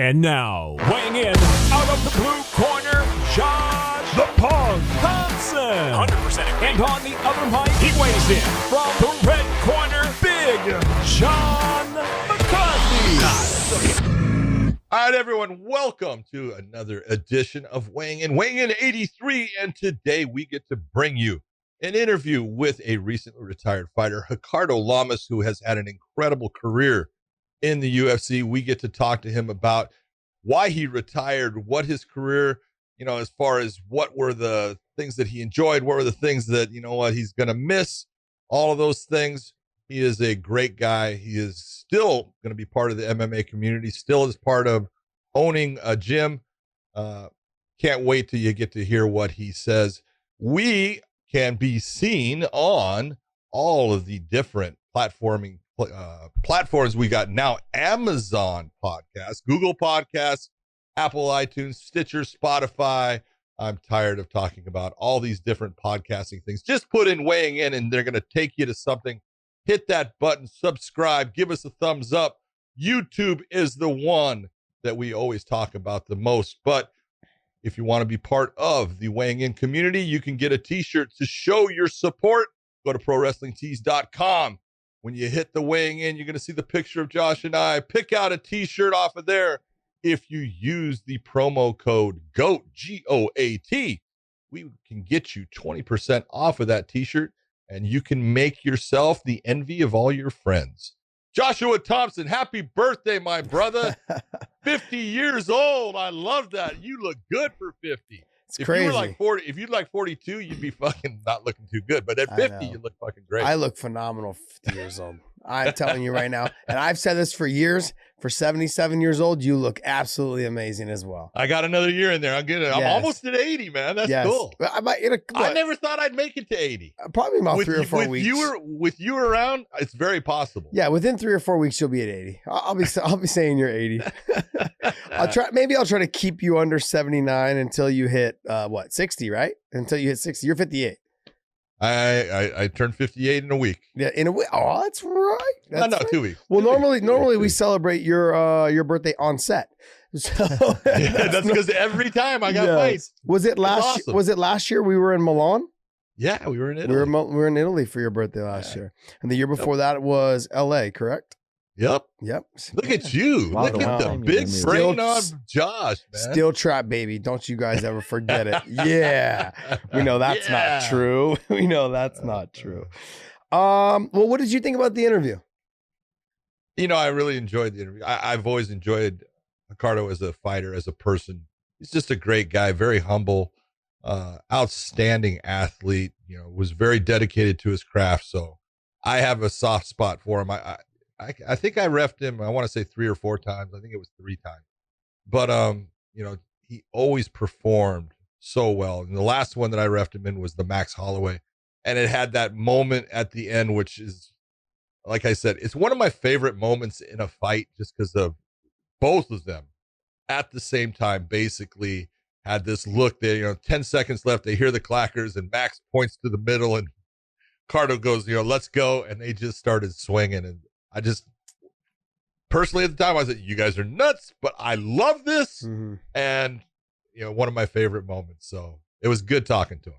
And now, weighing in out of the blue corner, Josh the Pug Thompson. 100% agree. And on the other mic, he weighs in from the red corner, Big John McCarthy. All right, everyone, welcome to another edition of Weighing In 83. And today we get to bring you an interview with a recently retired fighter, RICARDO LAMAS, who has had an incredible career in the UFC. We get to talk to him about why he retired, what his career, as far as what were the things that he enjoyed, what were the things that, he's going to miss, all of those things. He is a great guy. He is still going to be part of the MMA community, still is part of owning a gym. Can't wait till you get to hear what he says. We can be seen on all of the different platforms we got now. Amazon Podcasts, Google Podcasts, Apple iTunes, Stitcher, Spotify. I'm tired of talking about all these different podcasting things. Just put in Weighing In and they're going to take you to something. Hit that button, subscribe, give us a thumbs up. YouTube is the one that we always talk about the most. But if you want to be part of the Weighing In community, you can get a t-shirt to show your support. Go to ProWrestlingTees.com. When you hit the Weighing In, you're going to see the picture of Josh and I. Pick out a t-shirt off of there. If you use the promo code GOAT, G-O-A-T, we can get you 20% off of that t-shirt, and you can make yourself the envy of all your friends. Joshua Thompson, happy birthday, my brother. 50 years old. I love that. You look good for 50. It's crazy. You were like 40, if you'd like 42, you'd be fucking not looking too good. But at 50, you look fucking great. I look phenomenal 50 years old. I'm telling you right now. And I've said this for years. For 77 years old, you look absolutely amazing as well. I got another year in there. I'm good. I'm almost at 80, man. That's cool. I never thought I'd make it to 80. Probably about 3 or 4 weeks. With you around, it's very possible. Yeah, within 3 or 4 weeks, you'll be at 80. I'll be saying you're 80. I'll try to keep you under 79 until you hit 60, right? Until you hit 60. You're 58. I turned 58 in a week. Yeah, in a week. Oh, that's right. No, 2 weeks. Well, normally we celebrate your birthday on set. So that's because every time I got fights. Was it last year we were in Milan? Yeah, we were in Italy. We were in Italy for your birthday last year, and the year before that was LA, correct? Yep. Look at you. Look at the big brain on Josh, man. Steel trap, baby. Don't you guys ever forget it. Yeah. We know that's not true. We know that's not true. Well, what did you think about the interview? I really enjoyed the interview. I've always enjoyed RICARDO as a fighter, as a person. He's just a great guy, very humble, outstanding athlete, was very dedicated to his craft. So I have a soft spot for him. I think I reffed him, I want to say 3 or 4 times. I think it was 3 times. But, he always performed so well. And the last one that I reffed him in was the Max Holloway. And it had that moment at the end, which is, like I said, it's one of my favorite moments in a fight just because of both of them at the same time basically had this look there, 10 seconds left. They hear the clackers and Max points to the middle and RICARDO goes, let's go. And they just started swinging. And I just personally at the time I said, you guys are nuts, but I love this. Mm-hmm. And, one of my favorite moments. So it was good talking to him.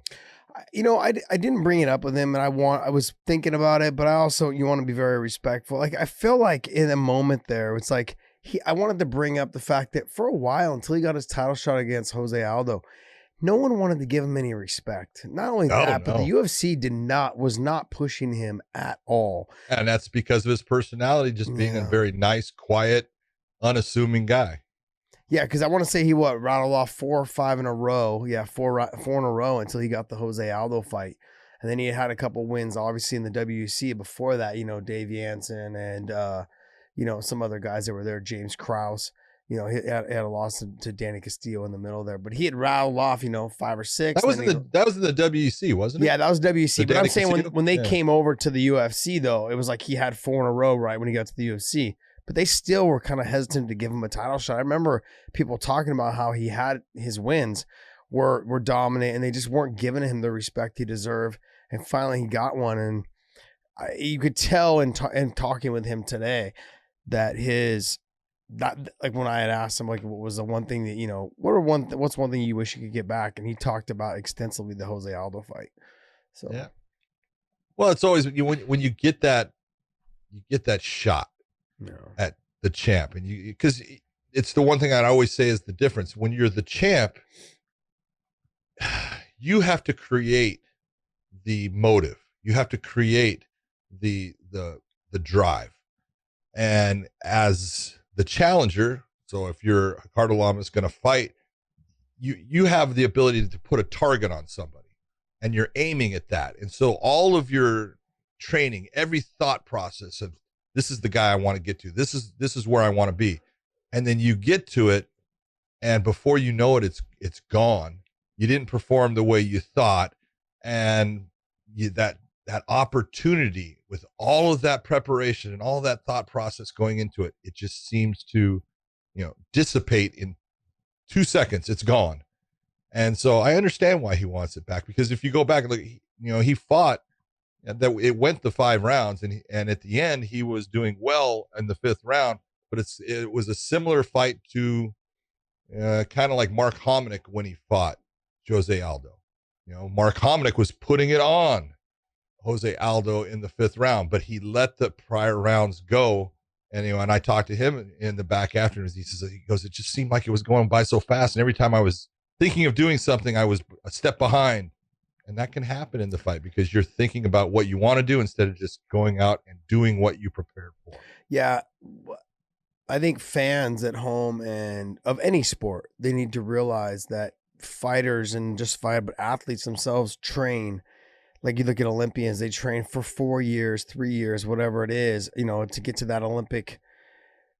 I didn't bring it up with him and I was thinking about it, but I also, you want to be very respectful. Like, I feel like in a moment there, it's like I wanted to bring up the fact that for a while, until he got his title shot against Jose Aldo, no one wanted to give him any respect. Not only but the UFC was not pushing him at all. And that's because of his personality, just being a very nice, quiet, unassuming guy. Yeah, because I want to say he rattled off 4 or 5 in a row. Yeah, four in a row until he got the Jose Aldo fight. And then he had a couple wins, obviously, in the WC. Before that, Dave Jansen and, some other guys that were there, James Krause. He had a loss to Danny Castillo in the middle there. But he had rattled off, 5 or 6. That was in the WC, wasn't it? Yeah, that was WC. But I'm saying when they came over to the UFC, though, it was like he had 4 in a row, right, when he got to the UFC. But they still were kind of hesitant to give him a title shot. I remember people talking about how he had his wins were dominant and they just weren't giving him the respect he deserved. And finally he got one. And you could tell in talking with him today that his that, like when I had asked him, like, what was the one thing that, you know, what's one thing you wish you could get back? And he talked about extensively the Jose Aldo fight. So, yeah. Well, it's always when you get that shot at the champ, and because it's the one thing I'd always say is the difference. When you're the champ, you have to create the motive. You have to create the drive. And as the challenger, so if you're Ricardo Lamas going to fight, you have the ability to put a target on somebody, and you're aiming at that. And so all of your training, every thought process of this is the guy I want to get to. This is where I want to be. And then you get to it, and before you know it, it's gone. You didn't perform the way you thought, and that opportunity with all of that preparation and all that thought process going into it, it just seems to, dissipate in 2 seconds. It's gone. And so I understand why he wants it back, because if you go back and look, he fought, and that it went the 5 rounds, and at the end he was doing well in the 5th round, but it was a similar fight to kind of like Mark Hominick when he fought Jose Aldo. Mark Hominick was putting it on Jose Aldo in the 5th round, but he let the prior rounds go. And and I talked to him in the back afterwards. He goes, it just seemed like it was going by so fast, and every time I was thinking of doing something, I was a step behind. And that can happen in the fight because you're thinking about what you want to do instead of just going out and doing what you prepared for. Yeah. I think fans at home and of any sport, they need to realize that fighters and but athletes themselves train. Like you look at Olympians, they train for 4 years, 3 years, whatever it is, to get to that Olympic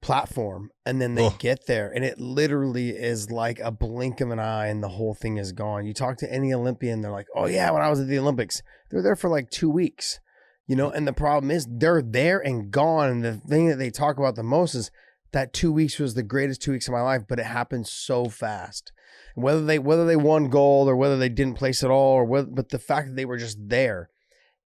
platform. And then they get there, and it literally is like a blink of an eye and the whole thing is gone. You talk to any Olympian, they're like, oh yeah, when I was at the Olympics, they're there for like 2 weeks, and the problem is they're there and gone. And the thing that they talk about the most is that 2 weeks was the greatest 2 weeks of my life, but it happened so fast. And whether they won gold or whether they didn't place at all, but the fact that they were just there,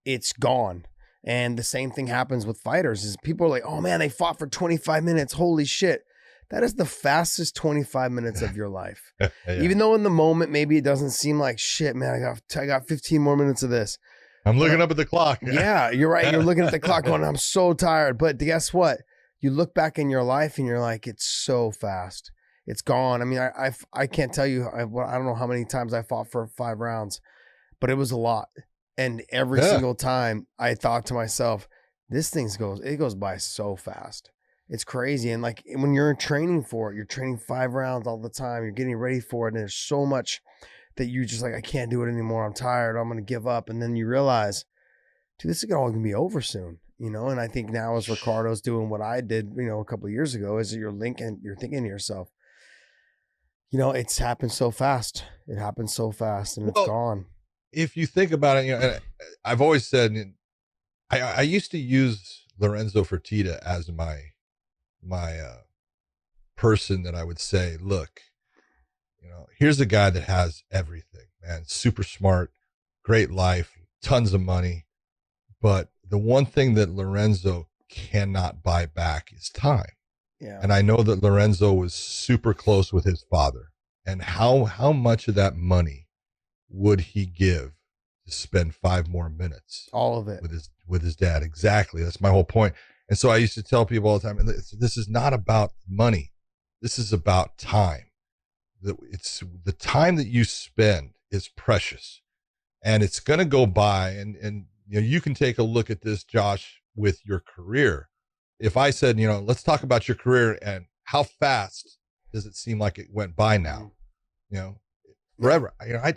it's gone. And the same thing happens with fighters is people are like, oh man, they fought for 25 minutes. Holy shit. That is the fastest 25 minutes of your life. Yeah. Even though in the moment, maybe it doesn't seem like shit, man, I got 15 more minutes of this. I'm looking up at the clock. Yeah, you're right. You're looking at the clock going, I'm so tired. But guess what? You look back in your life and you're like, it's so fast. It's gone. I mean, I can't tell you. I don't know how many times I fought for 5 rounds, but it was a lot. And every single time I thought to myself, this thing goes by so fast. It's crazy. And like when you're training for it, you're training 5 rounds all the time. You're getting ready for it. And there's so much that you just like, I can't do it anymore. I'm tired. I'm going to give up. And then you realize, dude, this is all going to be over soon. And I think now as Ricardo's doing what I did, a couple of years ago, is that you're thinking to yourself, it's happened so fast. It happened so fast and it's gone. If you think about it, and I've always said, I used to use Lorenzo Fertitta as my person that I would say, look, here's a guy that has everything, man, super smart, great life, tons of money. But the one thing that Lorenzo cannot buy back is time. Yeah. And I know that Lorenzo was super close with his father, and how much of that money would he give to spend 5 more minutes? All of it with his dad. Exactly. That's my whole point. And so I used to tell people all the time, this is not about money. This is about time. It's the time that you spend is precious, and it's going to go by. And you can take a look at this, Josh, with your career. If I said, let's talk about your career and how fast does it seem like it went by now? Forever.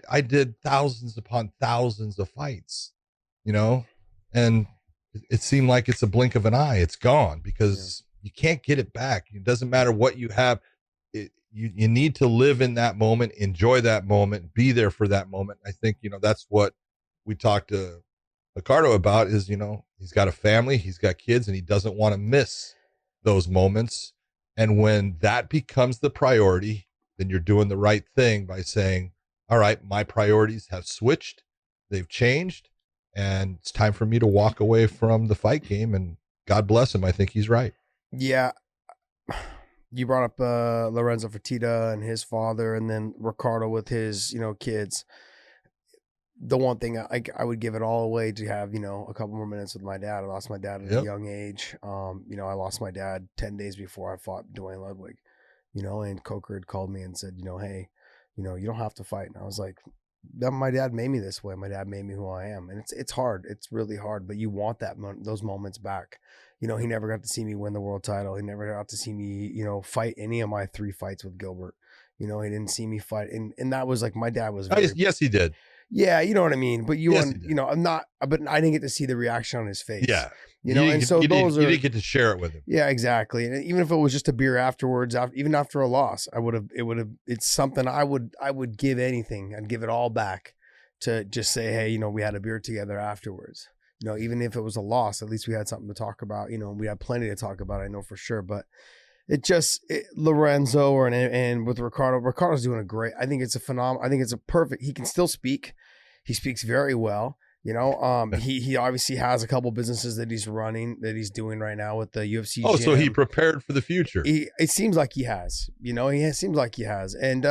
I did thousands upon thousands of fights, and it seemed like it's a blink of an eye. It's gone because you can't get it back. It doesn't matter what you have. You need to live in that moment, enjoy that moment, be there for that moment. I think, that's what we talked to Ricardo about is, he's got a family, he's got kids, and he doesn't want to miss those moments. And when that becomes the priority, then you're doing the right thing by saying, all right, my priorities have switched, they've changed, and it's time for me to walk away from the fight game. And God bless him. I think he's right. Yeah. You brought up Lorenzo Fertitta and his father, and then Ricardo with his, kids. The one thing I would give it all away to have, a couple more minutes with my dad. I lost my dad at a young age. I lost my dad 10 days before I fought Dwayne Ludwig, and Coker had called me and said, hey, you don't have to fight. And I was like, my dad made me this way. My dad made me who I am. And it's hard. It's really hard, but you want those moments back. He never got to see me win the world title. He never got to see me, fight any of my 3 fights with Gilbert. He didn't see me fight. And that was like, my dad was yes, he did. Yeah, you know what I mean. But I'm not. But I didn't get to see the reaction on his face. Yeah, you didn't get to share it with him. Yeah, exactly. And even if it was just a beer afterwards, even after a loss, It's something I would give anything. I'd give it all back to just say, hey, we had a beer together afterwards. Even if it was a loss, at least we had something to talk about. We had plenty to talk about. I know for sure, but. Lorenzo and with Ricardo's doing a great. I think it's a phenomenal. I think it's a perfect. He can still speak. He speaks very well. He obviously has a couple businesses that he's running, that he's doing right now with the UFC. Oh, gym. So he prepared for the future. It seems like he has. Seems like he has. And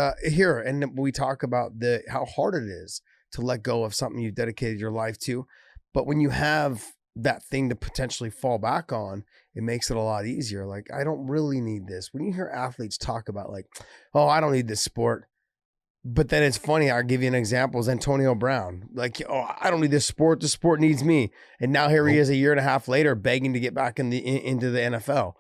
we talk about how hard it is to let go of something you dedicated your life to, but when you have that thing to potentially fall back on, it makes it a lot easier. Like, I don't really need this. When you hear athletes talk about like, oh, I don't need this sport. But then it's funny. I'll give you an example. Is Antonio Brown. Like, oh, I don't need this sport. The sport needs me. And now here he is a year and a half later begging to get back into the NFL.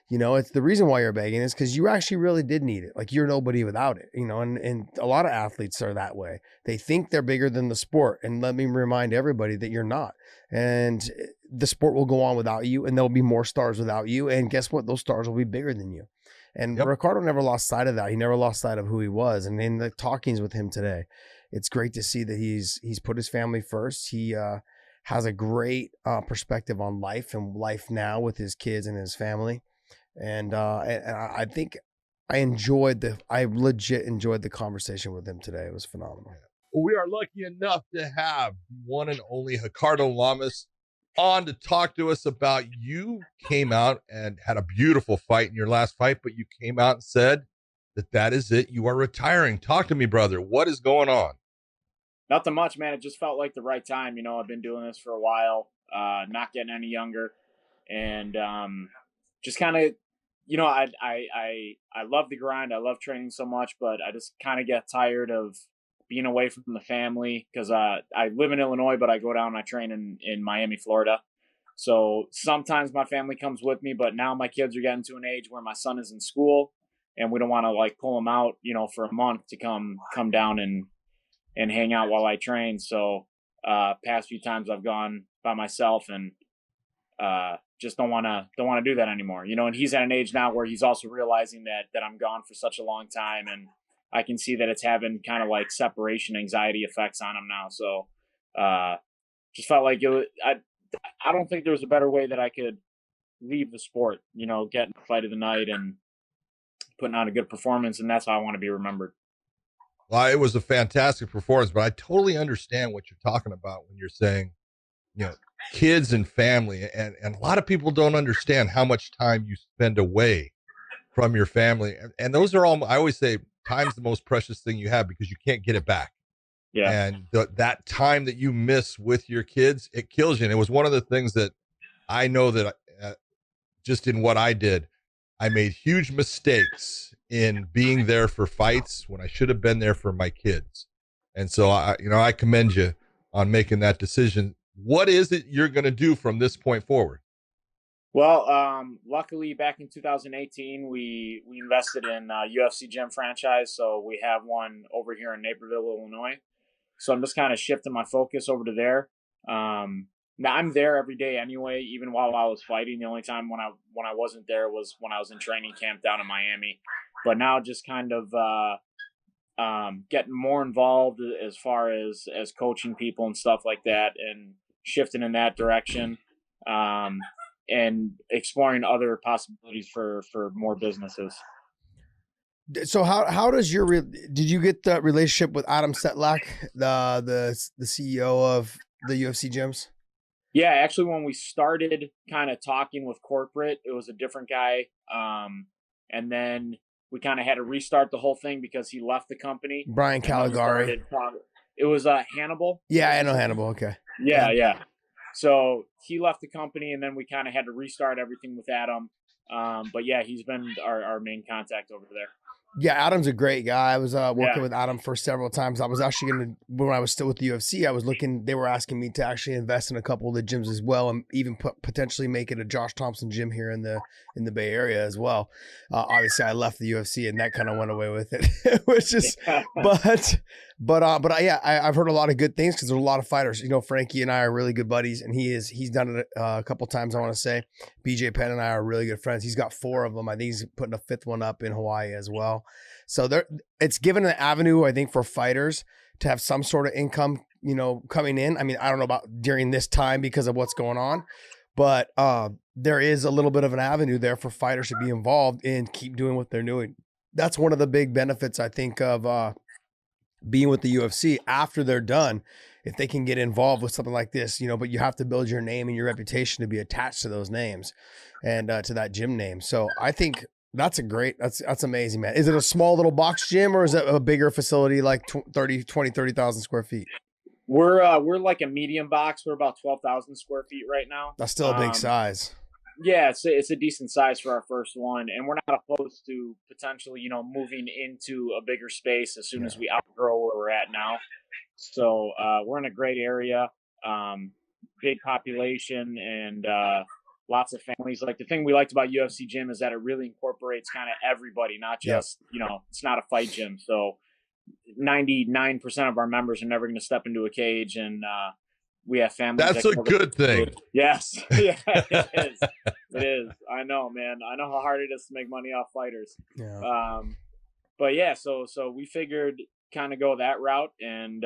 It's the reason why you're begging is because you actually really did need it. Like, you're nobody without it, and a lot of athletes are that way. They think they're bigger than the sport. And let me remind everybody that you're not. And the sport will go on without you, and there'll be more stars without you. And guess what? Those stars will be bigger than you. And Ricardo never lost sight of that. He never lost sight of who he was. And in the talkings with him today, it's great to see that he's put his family first. He has a great perspective on life and life now with his kids and his family. And I think I legit enjoyed the conversation with him today. It was phenomenal. Well, we are lucky enough to have the one and only Ricardo Lamas on to talk to us about. You came out and had a beautiful fight in your last fight, but you came out and said that is it. You are retiring. Talk to me, brother. What is going on? Nothing much, man. It just felt like the right time. I've been doing this for a while, not getting any younger, and just kind of, I love the grind. I love training so much, but I just kind of get tired of being away from the family because I live in Illinois, but I go down and I train in Miami, Florida. So sometimes my family comes with me, but now my kids are getting to an age where my son is in school and we don't want to like pull him out, for a month to come down and hang out while I train. So past few times I've gone by myself and just don't want to do that anymore, and he's at an age now where he's also realizing that I'm gone for such a long time, and I can see that it's having kind of like separation anxiety effects on him now. So just felt like I don't think there was a better way that I could leave the sport, getting the fight of the night and putting on a good performance. And that's how I want to be remembered. Well, it was a fantastic performance, but I totally understand what you're talking about when you're saying, kids and family. And a lot of people don't understand how much time you spend away from your family. And those are all, I always say, time's the most precious thing you have because you can't get it back. Yeah. And that time that you miss with your kids, it kills you. And it was one of the things that I know that just in what I did, I made huge mistakes in being there for fights when I should have been there for my kids. And so I commend you on making that decision. What is it you're going to do from this point forward? Well, luckily back in 2018, we invested in a UFC gym franchise. So we have one over here in Naperville, Illinois. So I'm just kind of shifting my focus over to there. Now I'm there every day anyway, even while I was fighting. The only time when I wasn't there was when I was in training camp down in Miami. But now just kind of getting more involved as far as coaching people and stuff like that, and shifting in that direction. And exploring other possibilities for more businesses. So how does did you get the relationship with Adam Setlak, the CEO of the UFC gyms? Yeah, actually when we started kind of talking with corporate, it was a different guy. and then we kind of had to restart the whole thing because he left the company. Brian Caligari. It was Hannibal. Yeah, I know Hannibal. Okay. Yeah. So he left the company, and then we kind of had to restart everything with Adam. But yeah, he's been our main contact over there. Yeah, Adam's a great guy. I was working with Adam for several times. I was actually when I was still with the UFC, I was looking, they were asking me to actually invest in a couple of the gyms as well, and even potentially make it a Josh Thompson gym here in the Bay Area as well. Obviously I left the UFC and that kind of went away with it. It was just, I've heard a lot of good things because there's a lot of fighters. You know, Frankie and I are really good buddies, and he's done it a couple times, I want to say. BJ Penn and I are really good friends. He's got 4 of them. I think he's putting a 5th one up in Hawaii as well. So it's given an avenue, I think, for fighters to have some sort of income, you know, coming in. I mean, I don't know about during this time because of what's going on, but there is a little bit of an avenue there for fighters to be involved and keep doing what they're doing. That's one of the big benefits, I think, of being with the UFC after they're done. If they can get involved with something like this, you know, but you have to build your name and your reputation to be attached to those names and to that gym name. So I think that's amazing, man. Is it a small little box gym or is it a bigger facility like 30,000 square feet? We're like a medium box. We're about 12,000 square feet right now. That's still a big size. Yeah, it's a decent size for our first one, and we're not opposed to potentially, you know, moving into a bigger space as soon as we outgrow where we're at now. So we're in a great area, big population, and lots of families. Like, the thing we liked about UFC Gym is that it really incorporates kind of everybody, not just, you know, it's not a fight gym. So 99% of our members are never going to step into a cage, and we have families. That's a good thing. Yes. Yeah, it is. It is. I know, man. I know how hard it is to make money off fighters. Yeah. But yeah, so we figured kind of go that route and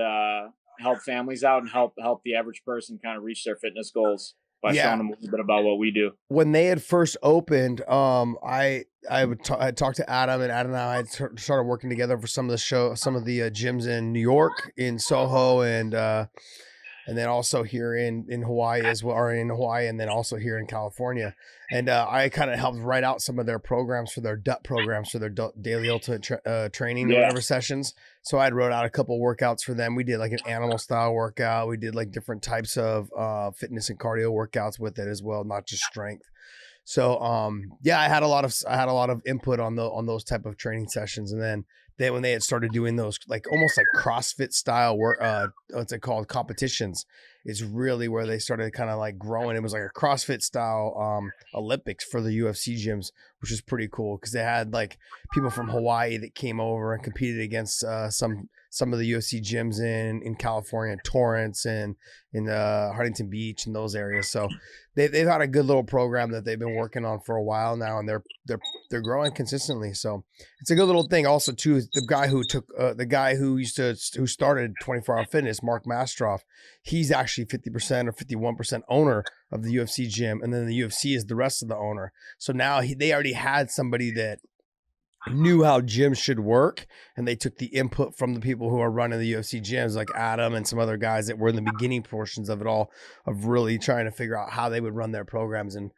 help families out and help the average person kind of reach their fitness goals by showing them a little bit about what we do. When they had first opened, I talked to Adam, and Adam and I had started working together for some of the gyms in New York, in Soho, and then also here in Hawaii as well, or in Hawaii, and then also here in California. And I kind of helped write out some of their programs for their DUT programs, for their daily ultimate training or whatever sessions. So I wrote out a couple workouts for them. We did like an animal style workout. We did like different types of fitness and cardio workouts with it as well, not just strength. So I had a lot of input on those type of training sessions. And then when they had started doing those like almost like CrossFit style work, what's it called, competitions, is really where they started kind of like growing. It was like a CrossFit style Olympics for the UFC gyms, which is pretty cool because they had like people from Hawaii that came over and competed against some of the UFC gyms in California, Torrance and in Huntington Beach and those areas. So they've had a good little program that they've been working on for a while now, and they're growing consistently. So it's a good little thing. Also, too, the guy who started 24 Hour Fitness, Mark Mastroff, he's actually 50% or 51% owner of the UFC gym, and then the UFC is the rest of the owner. So now they already had somebody that knew how gyms should work, and they took the input from the people who are running the UFC gyms, like Adam and some other guys that were in the beginning portions of it all, of really trying to figure out how they would run their programs. And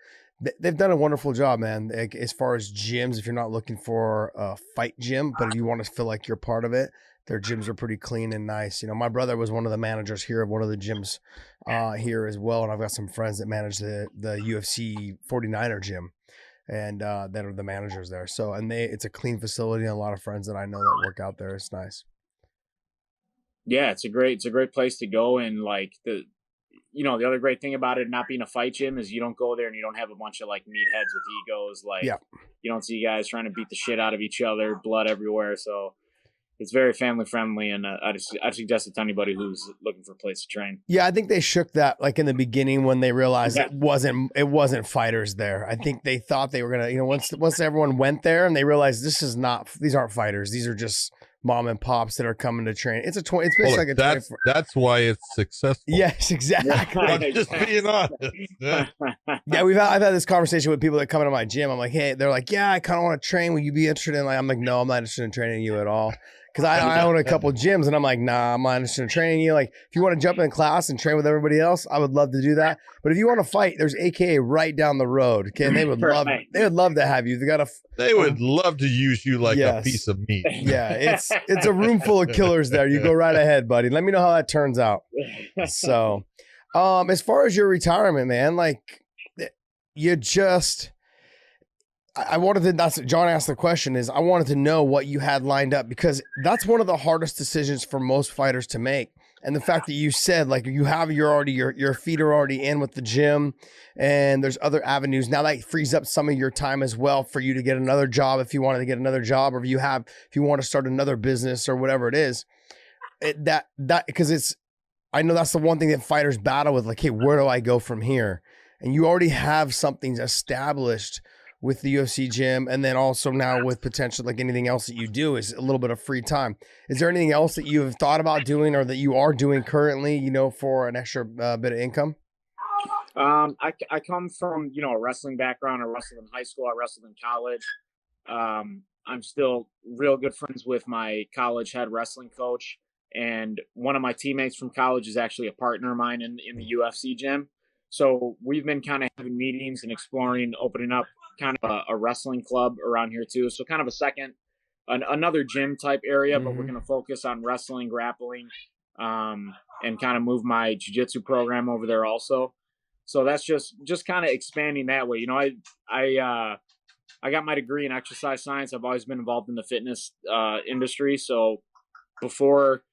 they've done a wonderful job, man. Like, as far as gyms, if you're not looking for a fight gym, but if you want to feel like you're part of it, their gyms are pretty clean and nice. You know, my brother was one of the managers here of one of the gyms here as well, and I've got some friends that manage the UFC 49er gym, and that are the managers there. So, and it's a clean facility, and a lot of friends that I know that work out there. It's nice. Yeah, it's a great place to go. And like the other great thing about it not being a fight gym is you don't go there and you don't have a bunch of like meatheads with egos. Like, you don't see guys trying to beat the shit out of each other, blood everywhere. So it's very family friendly, and I suggest it to anybody who's looking for a place to train. Yeah, I think they shook that like in the beginning when they realized it wasn't fighters there. I think they thought they were gonna, once everyone went there and they realized these aren't fighters. These are just mom and pops that are coming to train. It's basically like a 24. That's why it's successful. Yes, exactly. I'm just being honest. Yeah, I've had this conversation with people that come into my gym. I'm like, hey, they're like, yeah, I kind of want to train. Will you be interested in? Like, I'm like, no, I'm not interested in training you at all. because I own a couple gyms, and I'm like, nah, I'm not interested in training you. Like, if you want to jump in class and train with everybody else, I would love to do that. But if you want to fight, there's AKA right down the road. Okay, and they would love to have you. They would love to use you like a piece of meat. Yeah, it's a room full of killers there. You go right ahead, buddy. Let me know how that turns out. So, as far as your retirement, man, like you just. I wanted to, that's John asked the question is I wanted to know what you had lined up, because that's one of the hardest decisions for most fighters to make. And the fact that you said like you have your feet are already in with the gym and there's other avenues. Now that frees up some of your time as well for you to get another job if you wanted to get another job, or if you want to start another business or whatever it is. Because I know that's the one thing that fighters battle with, like, hey, where do I go from here? And you already have something established with the UFC gym, and then also now with potential, like anything else that you do is a little bit of free time. Is there anything else that you have thought about doing or that you are doing currently, for an extra bit of income? I come from, a wrestling background. I wrestled in high school. I wrestled in college. I'm still real good friends with my college head wrestling coach. And one of my teammates from college is actually a partner of mine in the UFC gym. So we've been kind of having meetings and exploring opening up kind of a wrestling club around here too. So kind of another gym type area, but we're going to focus on wrestling, grappling, and kind of move my jiu-jitsu program over there also. So that's just kind of expanding that way. I got my degree in exercise science. I've always been involved in the fitness industry. So before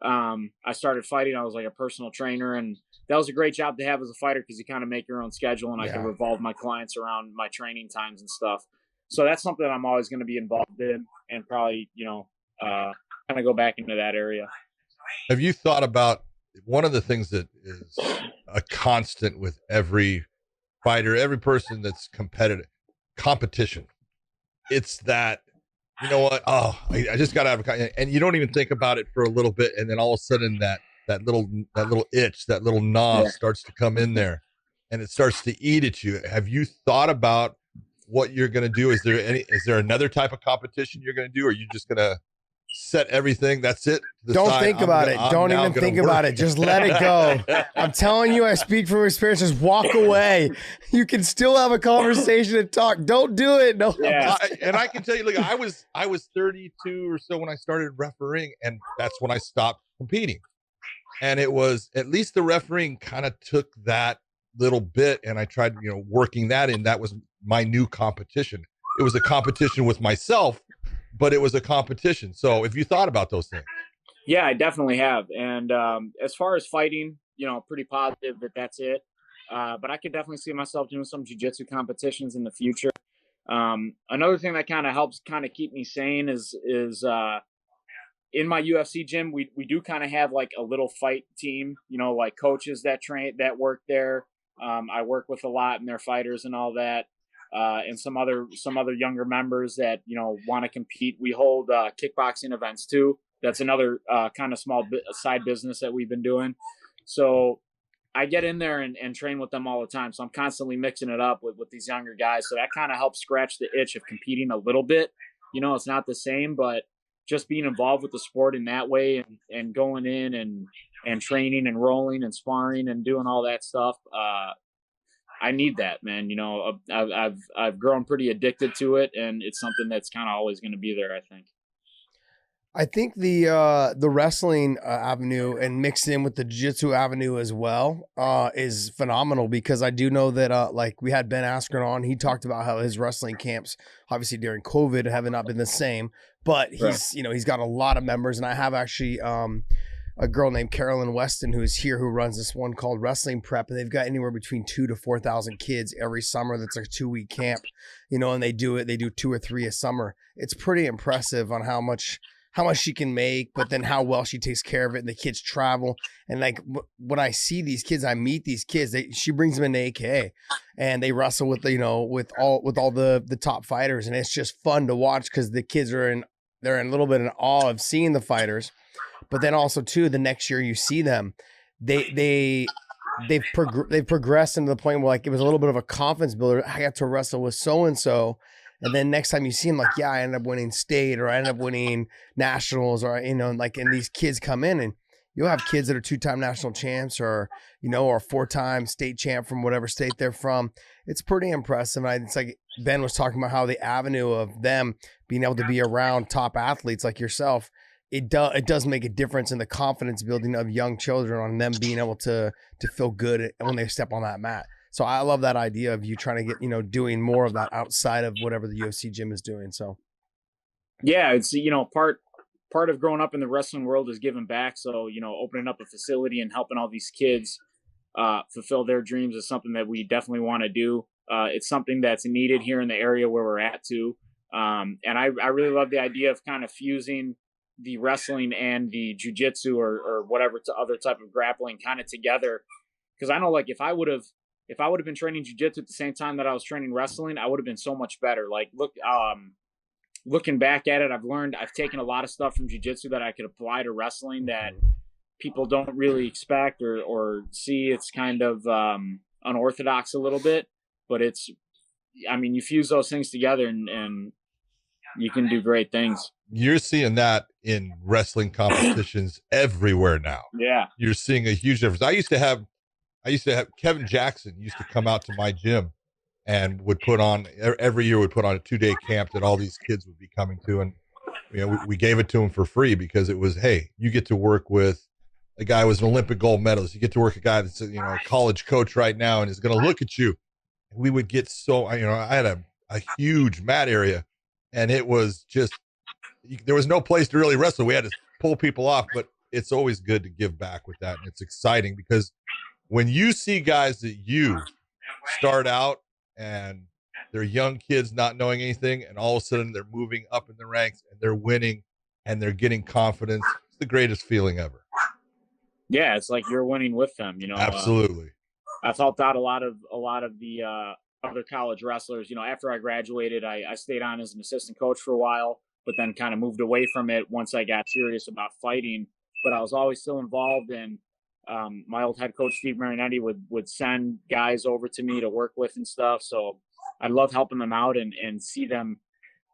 I started fighting, I was like a personal trainer, and that was a great job to have as a fighter because you kind of make your own schedule, and I could revolve my clients around my training times and stuff. So that's something that I'm always going to be involved in, and probably, kind of go back into that area. Have you thought about one of the things that is a constant with every fighter, every person that's competition? It's that, you know what? Oh, I just got to have and you don't even think about it for a little bit, and then all of a sudden that little itch, that little gnaw starts to come in there, and it starts to eat at you. Have you thought about what you're going to do? Is there another type of competition you're going to do, or are you just going to set everything? That's it. Don't think about it. Don't even think about it. Just let it go. I'm telling you, I speak from experience. Just walk away. You can still have a conversation and talk. Don't do it. No. Yeah. And I can tell you, look, I was 32 or so when I started refereeing, and that's when I stopped competing. And it was, at least the refereeing kind of took that little bit, and I tried, working that in. That was my new competition. It was a competition with myself, but it was a competition. So if you thought about those things. Yeah, I definitely have. And as far as fighting, pretty positive that's it. But I could definitely see myself doing some jiu-jitsu competitions in the future. Another thing that kind of helps keep me sane is in my UFC gym, we do kind of have like a little fight team, like coaches that work there. I work with a lot, and their fighters and all that. And some other younger members that, want to compete. We hold kickboxing events too. That's another kind of small side business that we've been doing. So I get in there and train with them all the time. So I'm constantly mixing it up with these younger guys. So that kind of helps scratch the itch of competing a little bit. It's not the same, but just being involved with the sport in that way and going in and training and rolling and sparring and doing all that stuff. I need that, man. I've grown pretty addicted to it, and it's something that's kind of always going to be there, I think. I think the wrestling avenue and mixed in with the jiu-jitsu avenue as well is phenomenal, because I do know that like we had Ben Askren on. He talked about how his wrestling camps, obviously during COVID, have not been the same, but he's got a lot of members, and I have actually a girl named Carolyn Weston who is here, who runs this one called Wrestling Prep, and they've got anywhere between 2,000 to 4,000 kids every summer. That's like a 2-week camp, and they do 2 or 3 a summer. It's pretty impressive on how much she can make, but then how well she takes care of it, and the kids travel. And like when I see these kids, I meet these kids, she brings them into AKA, and they wrestle with with all the top fighters, and it's just fun to watch because the kids they're in a little bit in awe of seeing the fighters. But then also too, the next year you see them, they've progressed into the point where, like, it was a little bit of a confidence builder. I got to wrestle with so and so, And then next time you see him, like, yeah, I ended up winning state, or I ended up winning nationals, or, you know, like, and these kids come in, and you'll have kids that are 2-time national champs, or, you know, or 4-time state champ from whatever state they're from. It's pretty impressive. And it's like Ben was talking about how the avenue of them being able to be around top athletes like yourself, it does make a difference in the confidence building of young children, on them being able to feel good when they step on that mat. So I love that idea of you trying to get, you know, doing more of that outside of whatever the UFC gym is doing. So yeah, it's, you know, part of growing up in the wrestling world is giving back. So, you know, opening up a facility and helping all these kids fulfill their dreams is something that we definitely want to do. It's something that's needed here in the area where we're at too. And I really love the idea of kind of fusing the wrestling and the jiu-jitsu or whatever to other type of grappling kind of together. Because I know, like, if I would have been training jiu-jitsu at the same time that I was training wrestling, I would have been so much better. Like, looking back at it, I've taken a lot of stuff from jiu-jitsu that I could apply to wrestling that people don't really expect or see. It's kind of unorthodox a little bit, but you fuse those things together and you can do great things. You're seeing that in wrestling competitions everywhere now. Yeah. You're seeing a huge difference. I used to have Kevin Jackson used to come out to my gym and every year would put on a 2-day camp that all these kids would be coming to. And, you know, we gave it to him for free because it was, hey, you get to work with a guy who was an Olympic gold medalist. You get to work a guy that's, you know, a college coach right now and is going to look at you. And we would get I had a huge mat area, and it was just, there was no place to really wrestle. We had to pull people off, but it's always good to give back with that. And it's exciting because when you see guys that you start out and they're young kids not knowing anything, and all of a sudden they're moving up in the ranks and they're winning and they're getting confidence, it's the greatest feeling ever. Yeah, it's like you're winning with them, you know. Absolutely. I've helped out a lot of the other college wrestlers. You know, after I graduated, I stayed on as an assistant coach for a while, but then kind of moved away from it once I got serious about fighting. But I was always still involved, and my old head coach, Steve Marinetti, would send guys over to me to work with and stuff. So I love helping them out and see them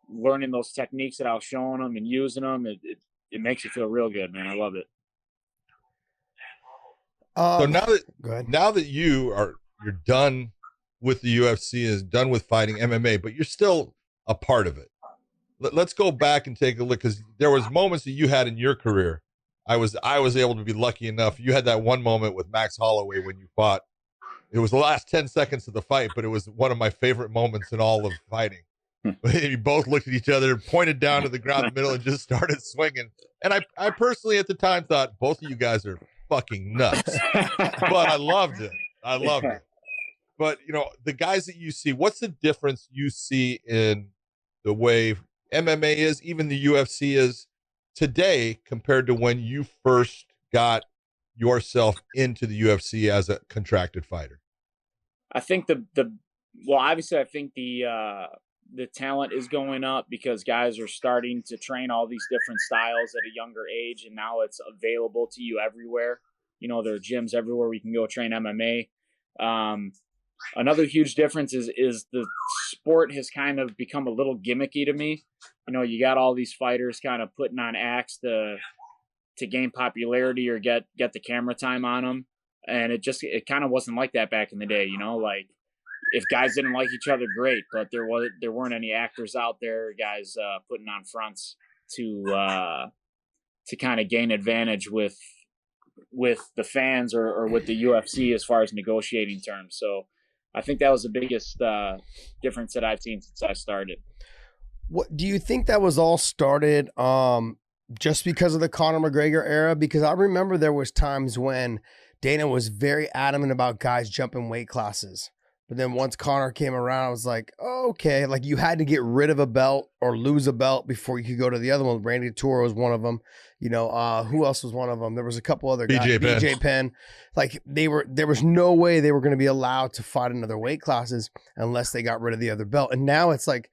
learning those techniques that I was showing them and using them. It makes you feel real good, man. I love it. So now that you're done with the UFC, is done with fighting MMA, but you're still a part of it. Let's go back and take a look, because there was moments that you had in your career. I was able to be lucky enough. You had that one moment with Max Holloway when you fought. It was the last 10 seconds of the fight, but it was one of my favorite moments in all of fighting. You both looked at each other, pointed down to the ground in the middle, and just started swinging. And I personally at the time thought both of you guys are fucking nuts. But I loved it. But, you know, the guys that you see, what's the difference you see in the way MMA is, even the UFC is today, compared to when you first got yourself into the UFC as a contracted fighter? I think obviously I think the talent is going up because guys are starting to train all these different styles at a younger age, and now it's available to you everywhere. You know, there are gyms everywhere we can go train MMA. Another huge difference is the sport has kind of become a little gimmicky to me. You know, you got all these fighters kind of putting on acts to gain popularity or get the camera time on them. And it kind of wasn't like that back in the day, you know, like if guys didn't like each other, great, but there weren't any actors out there, guys putting on fronts to kind of gain advantage with the fans or with the UFC as far as negotiating terms. So I think that was the biggest difference that I've seen since I started. What do you think that was all started just because of the Conor McGregor era? Because I remember there was times when Dana was very adamant about guys jumping weight classes. But then once Conor came around, I was like, oh, okay. Like you had to get rid of a belt or lose a belt before you could go to the other one. Randy Couture was one of them. You know, who else was one of them? There was a couple other guys. BJ Penn. Like there was no way they were going to be allowed to fight in other weight classes unless they got rid of the other belt. And now it's like,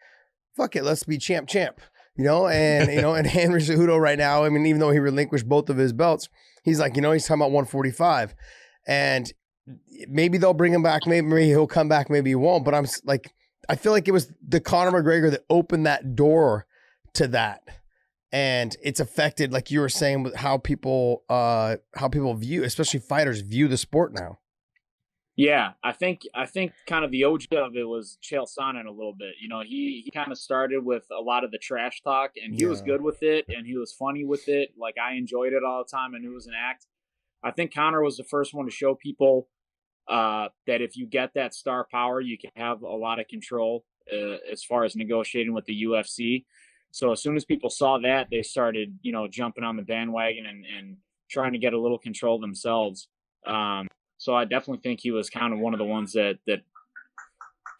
fuck it, let's be champ. You know, and you know, and Henry Cejudo right now, I mean, even though he relinquished both of his belts, he's like, you know, he's talking about 145. And maybe they'll bring him back. Maybe he'll come back. Maybe he won't. But I'm like, I feel like it was the Conor McGregor that opened that door to that. And it's affected, like you were saying, with how people view, especially fighters, view the sport now. Yeah, I think kind of the OG of it was Chael Sonnen a little bit. You know, he kind of started with a lot of the trash talk, and he was good with it, and he was funny with it. Like, I enjoyed it all the time. I knew it was an act. I think Conor was the first one to show people that if you get that star power, you can have a lot of control as far as negotiating with the UFC. So as soon as people saw that, they started, you know, jumping on the bandwagon and trying to get a little control themselves. So I definitely think he was kind of one of the ones that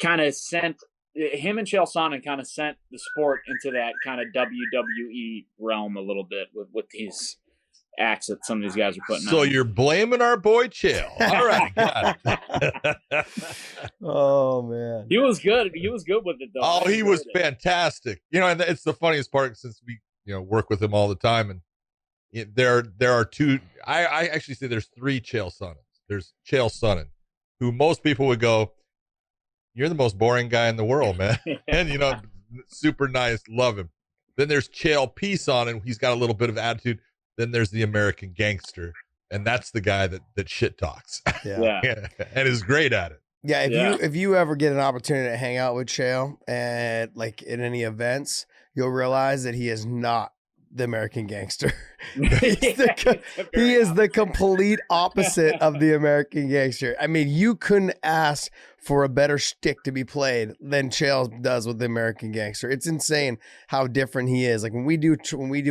kind of sent him and Chael Sonnen kind of sent the sport into that kind of WWE realm a little bit with these acts that some of these guys are putting on. So you're blaming our boy Chael. All right. Got it. Oh, man. He was good. He was good with it, though. Oh, he was fantastic. You know, and it's the funniest part since we, you know, work with him all the time. And there are two, I actually say there's three Chael Sonnens. There's Chael Sonnen, who most people would go, you're the most boring guy in the world, man. And, you know, super nice, love him. Then there's Chael P. Sonnen. He's got a little bit of attitude. Then there's the American gangster. And that's the guy that shit talks. Yeah. And is great at it. Yeah, if you ever get an opportunity to hang out with Chael and like in any events, you'll realize that he is not the American gangster. He is the complete opposite of the American gangster. I mean, you couldn't ask for a better shtick to be played than Chael does with the American gangster. It's insane how different he is. Like when we do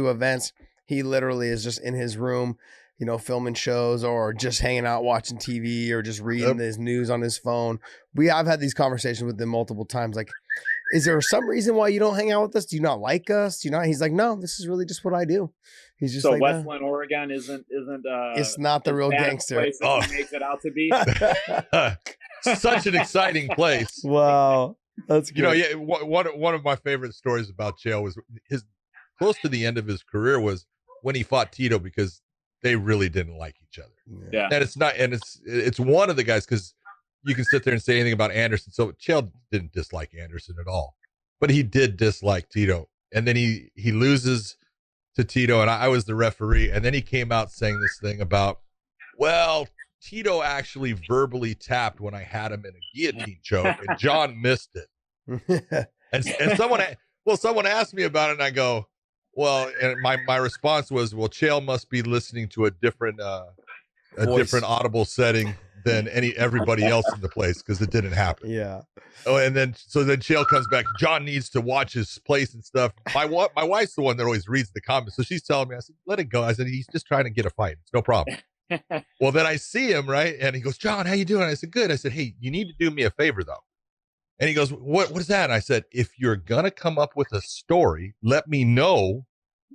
events, he literally is just in his room, you know, filming shows or just hanging out watching TV or just reading his news on his phone. I've had these conversations with him multiple times. Like, is there some reason why you don't hang out with us? Do you not like us? Do you not? He's like, no, this is really just what I do. He's just so like, Westland, Oregon isn't it's not the real gangster. He makes it out to be. Such an exciting place. Wow. That's good. You know, yeah, one of my favorite stories about Chael was his close to the end of his career was when he fought Tito, because they really didn't like each other. Yeah. And it's one of the guys, because you can sit there and say anything about Anderson. So Chael didn't dislike Anderson at all, but he did dislike Tito. And then he loses to Tito, and I was the referee. And then he came out saying this thing about, well, Tito actually verbally tapped when I had him in a guillotine choke, and John missed it. and someone asked me about it, and I go, well, and my response was, well, Chael must be listening to a different different audible setting than everybody else in the place, because it didn't happen. Yeah. Oh, and then Chael comes back. John needs to watch his place and stuff. My wife's the one that always reads the comments, so she's telling me. I said, let it go. I said, he's just trying to get a fight. It's no problem. Well, then I see him, right, and he goes, John, how you doing? I said, good. I said, hey, you need to do me a favor though. And he goes, what is that? And I said, if you're gonna come up with a story, let me know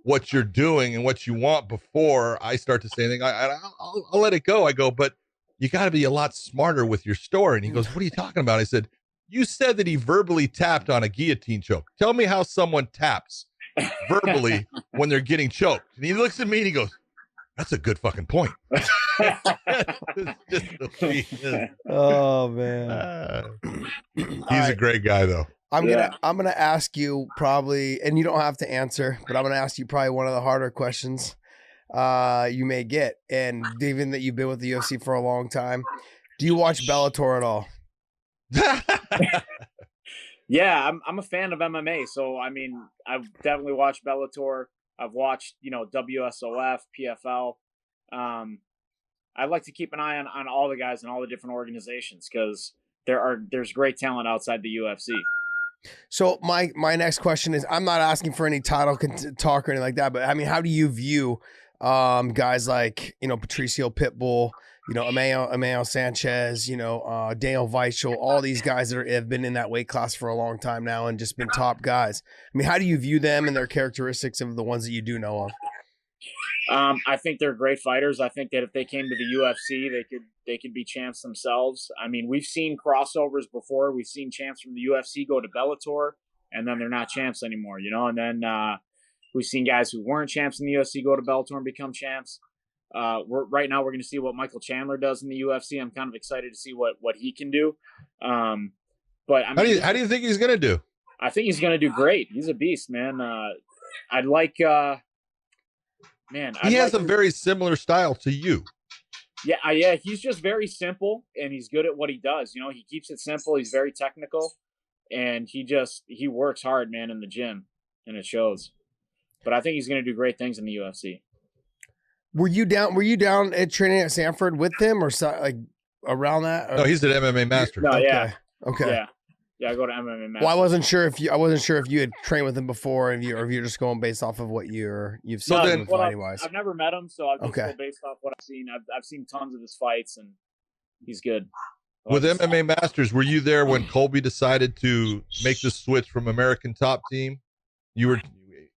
what you're doing and what you want before I start to say anything. I'll let it go. I go, but you got to be a lot smarter with your story. And he goes, what are you talking about? I said, you said that he verbally tapped on a guillotine choke. Tell me how someone taps verbally when they're getting choked. And he looks at me and he goes, that's a good fucking point. Oh, man. He's a great guy, though. I'm gonna ask you probably, and you don't have to answer, but I'm gonna ask you probably one of the harder questions you may get. And given that you've been with the UFC for a long time, do you watch Bellator at all? Yeah, I'm a fan of MMA. So I mean, I've definitely watched Bellator. I've watched, you know, WSOF, PFL. I like to keep an eye on all the guys in all the different organizations, because there's great talent outside the UFC. So my next question is, I'm not asking for any title talk or anything like that, but I mean, how do you view guys like, you know, Patricio Pitbull, you know, Emmanuel Sanchez, you know, Daniel Weichel, all these guys that have been in that weight class for a long time now and just been top guys? I mean, how do you view them and their characteristics of the ones that you do know of? I think they're great fighters. I think that if they came to the UFC, they could be champs themselves. I mean, we've seen crossovers before. We've seen champs from the UFC go to Bellator, and then they're not champs anymore, you know. And then we've seen guys who weren't champs in the UFC go to Bellator and become champs. Right now we're going to see what Michael Chandler does in the UFC. I'm kind of excited to see what he can do. But I mean, how do you think he's gonna do? I think he's gonna do great. He's a beast, man. I'd like, man. He has a very similar style to you. Yeah, yeah. He's just very simple, and he's good at what he does. You know, he keeps it simple. He's very technical, and he works hard, man, in the gym, and it shows. But I think he's going to do great things in the UFC. Were you down at training at Sanford with him, or like around that? Or? No, he's an MMA master. No, yeah, okay, yeah. I go to MMA master. Well, I wasn't sure if you had trained with him before, or if you're just going based off of what you've seen. I've never met him, so I've just go based off what I've seen. I've seen tons of his fights, and he's good. With MMA Masters, were you there when Colby decided to make the switch from American Top Team? You were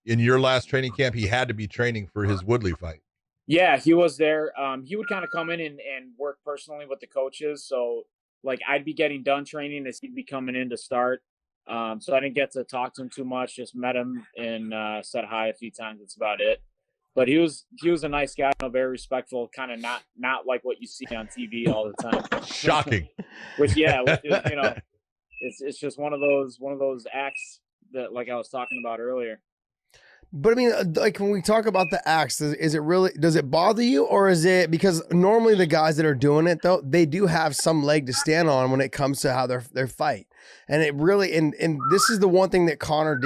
in your last training camp. He had to be training for his Woodley fight. Yeah, he was there. He would kind of come in and work personally with the coaches. So, like, I'd be getting done training as he'd be coming in to start. So I didn't get to talk to him too much. Just met him and said hi a few times. That's about it. But he was a nice guy, very respectful, kind of not like what you see on TV all the time. Shocking. Which is, you know, it's just one of those acts that, like I was talking about earlier. But I mean, like when we talk about the acts, does it bother you, or is it because normally the guys that are doing it though, they do have some leg to stand on when it comes to how their fight, and it really and this is the one thing that Connor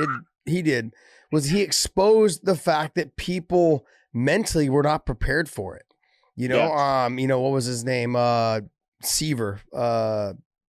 did was he exposed the fact that people mentally were not prepared for it. You know, what was his name? Seaver.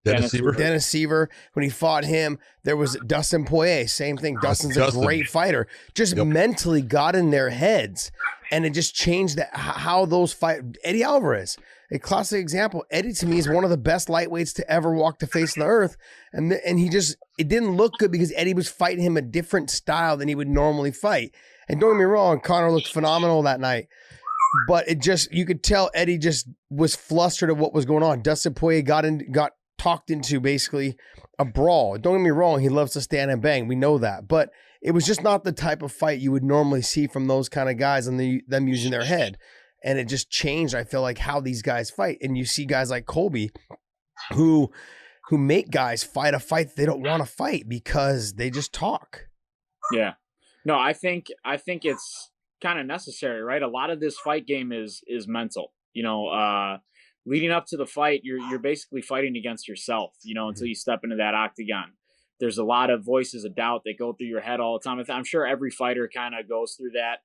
Dennis Seaver. When he fought him, there was Dustin Poirier. Same thing. Dustin's a great fighter. Just mentally got in their heads, and it just changed how those fight. Eddie Alvarez, a classic example. Eddie to me is one of the best lightweights to ever walk the face of the earth, and it didn't look good because Eddie was fighting him a different style than he would normally fight. And don't get me wrong, Connor looked phenomenal that night. But you could tell Eddie just was flustered at what was going on. Dustin Poirier got talked into basically a brawl. Don't get me wrong, he loves to stand and bang. We know that. But it was just not the type of fight you would normally see from those kind of guys and them using their head. And it just changed, I feel like, how these guys fight. And you see guys like Colby who make guys fight a fight they don't want to fight because they just talk. Yeah. No, I think it's kind of necessary, right? A lot of this fight game is mental. You know, leading up to the fight, you're basically fighting against yourself, you know, until you step into that octagon. There's a lot of voices of doubt that go through your head all the time. I'm sure every fighter kind of goes through that.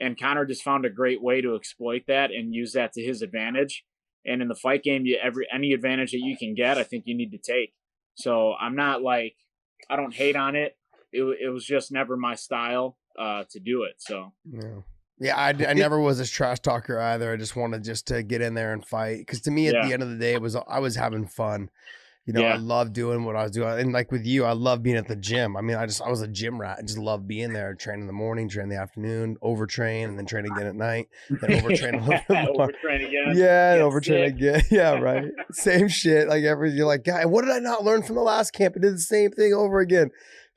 And Connor just found a great way to exploit that and use that to his advantage. And in the fight game, any advantage that you can get, I think you need to take. So I'm not like, I don't hate on it. It was just never my style to do it. So yeah, I never was a trash talker either. I just wanted to get in there and fight because to me, at the end of the day, I was having fun. You know, I love doing what I was doing, and like with you, I love being at the gym. I mean, I was a gym rat. I just love being there, train in the morning, train in the afternoon, overtrain, and then train again at night. Then overtrain a little bit more. Overtrain again. Yeah, overtrain again. Yeah, right. Same shit. Like you're like, guy, what did I not learn from the last camp? I did the same thing over again.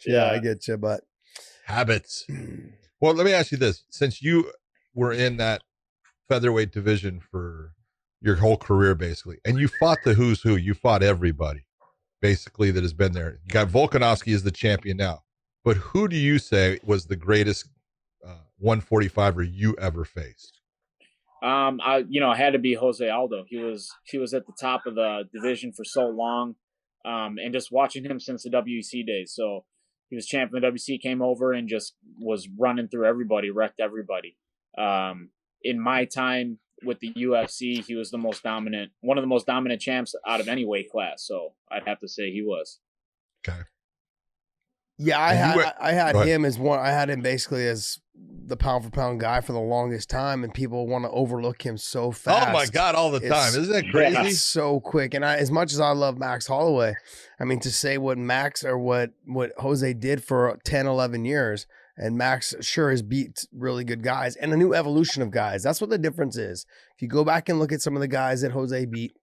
Yeah, I get you, but habits. Well, let me ask you this: since you were in that featherweight division for your whole career, basically, and you fought the who's who, you fought everybody, basically, that has been there. You got Volkanovski as the champion now, but who do you say was the greatest 145er you ever faced? I had to be Jose Aldo. He was at the top of the division for so long, and just watching him since the WEC days. So he was champion of the WEC, came over and just was running through everybody, wrecked everybody. In my time with the UFC, he was one of the most dominant champs out of any weight class. So I'd have to say he was. Okay. Yeah, I had him as one. I had him basically as the pound for pound guy for the longest time, and people want to overlook him so fast. Oh my God, all the time. Isn't that crazy? It's so quick. And as much as I love Max Holloway, I mean, to say what Max or what Jose did for 10, 11 years, and Max sure has beat really good guys and a new evolution of guys. That's what the difference is. If you go back and look at some of the guys that Jose beat,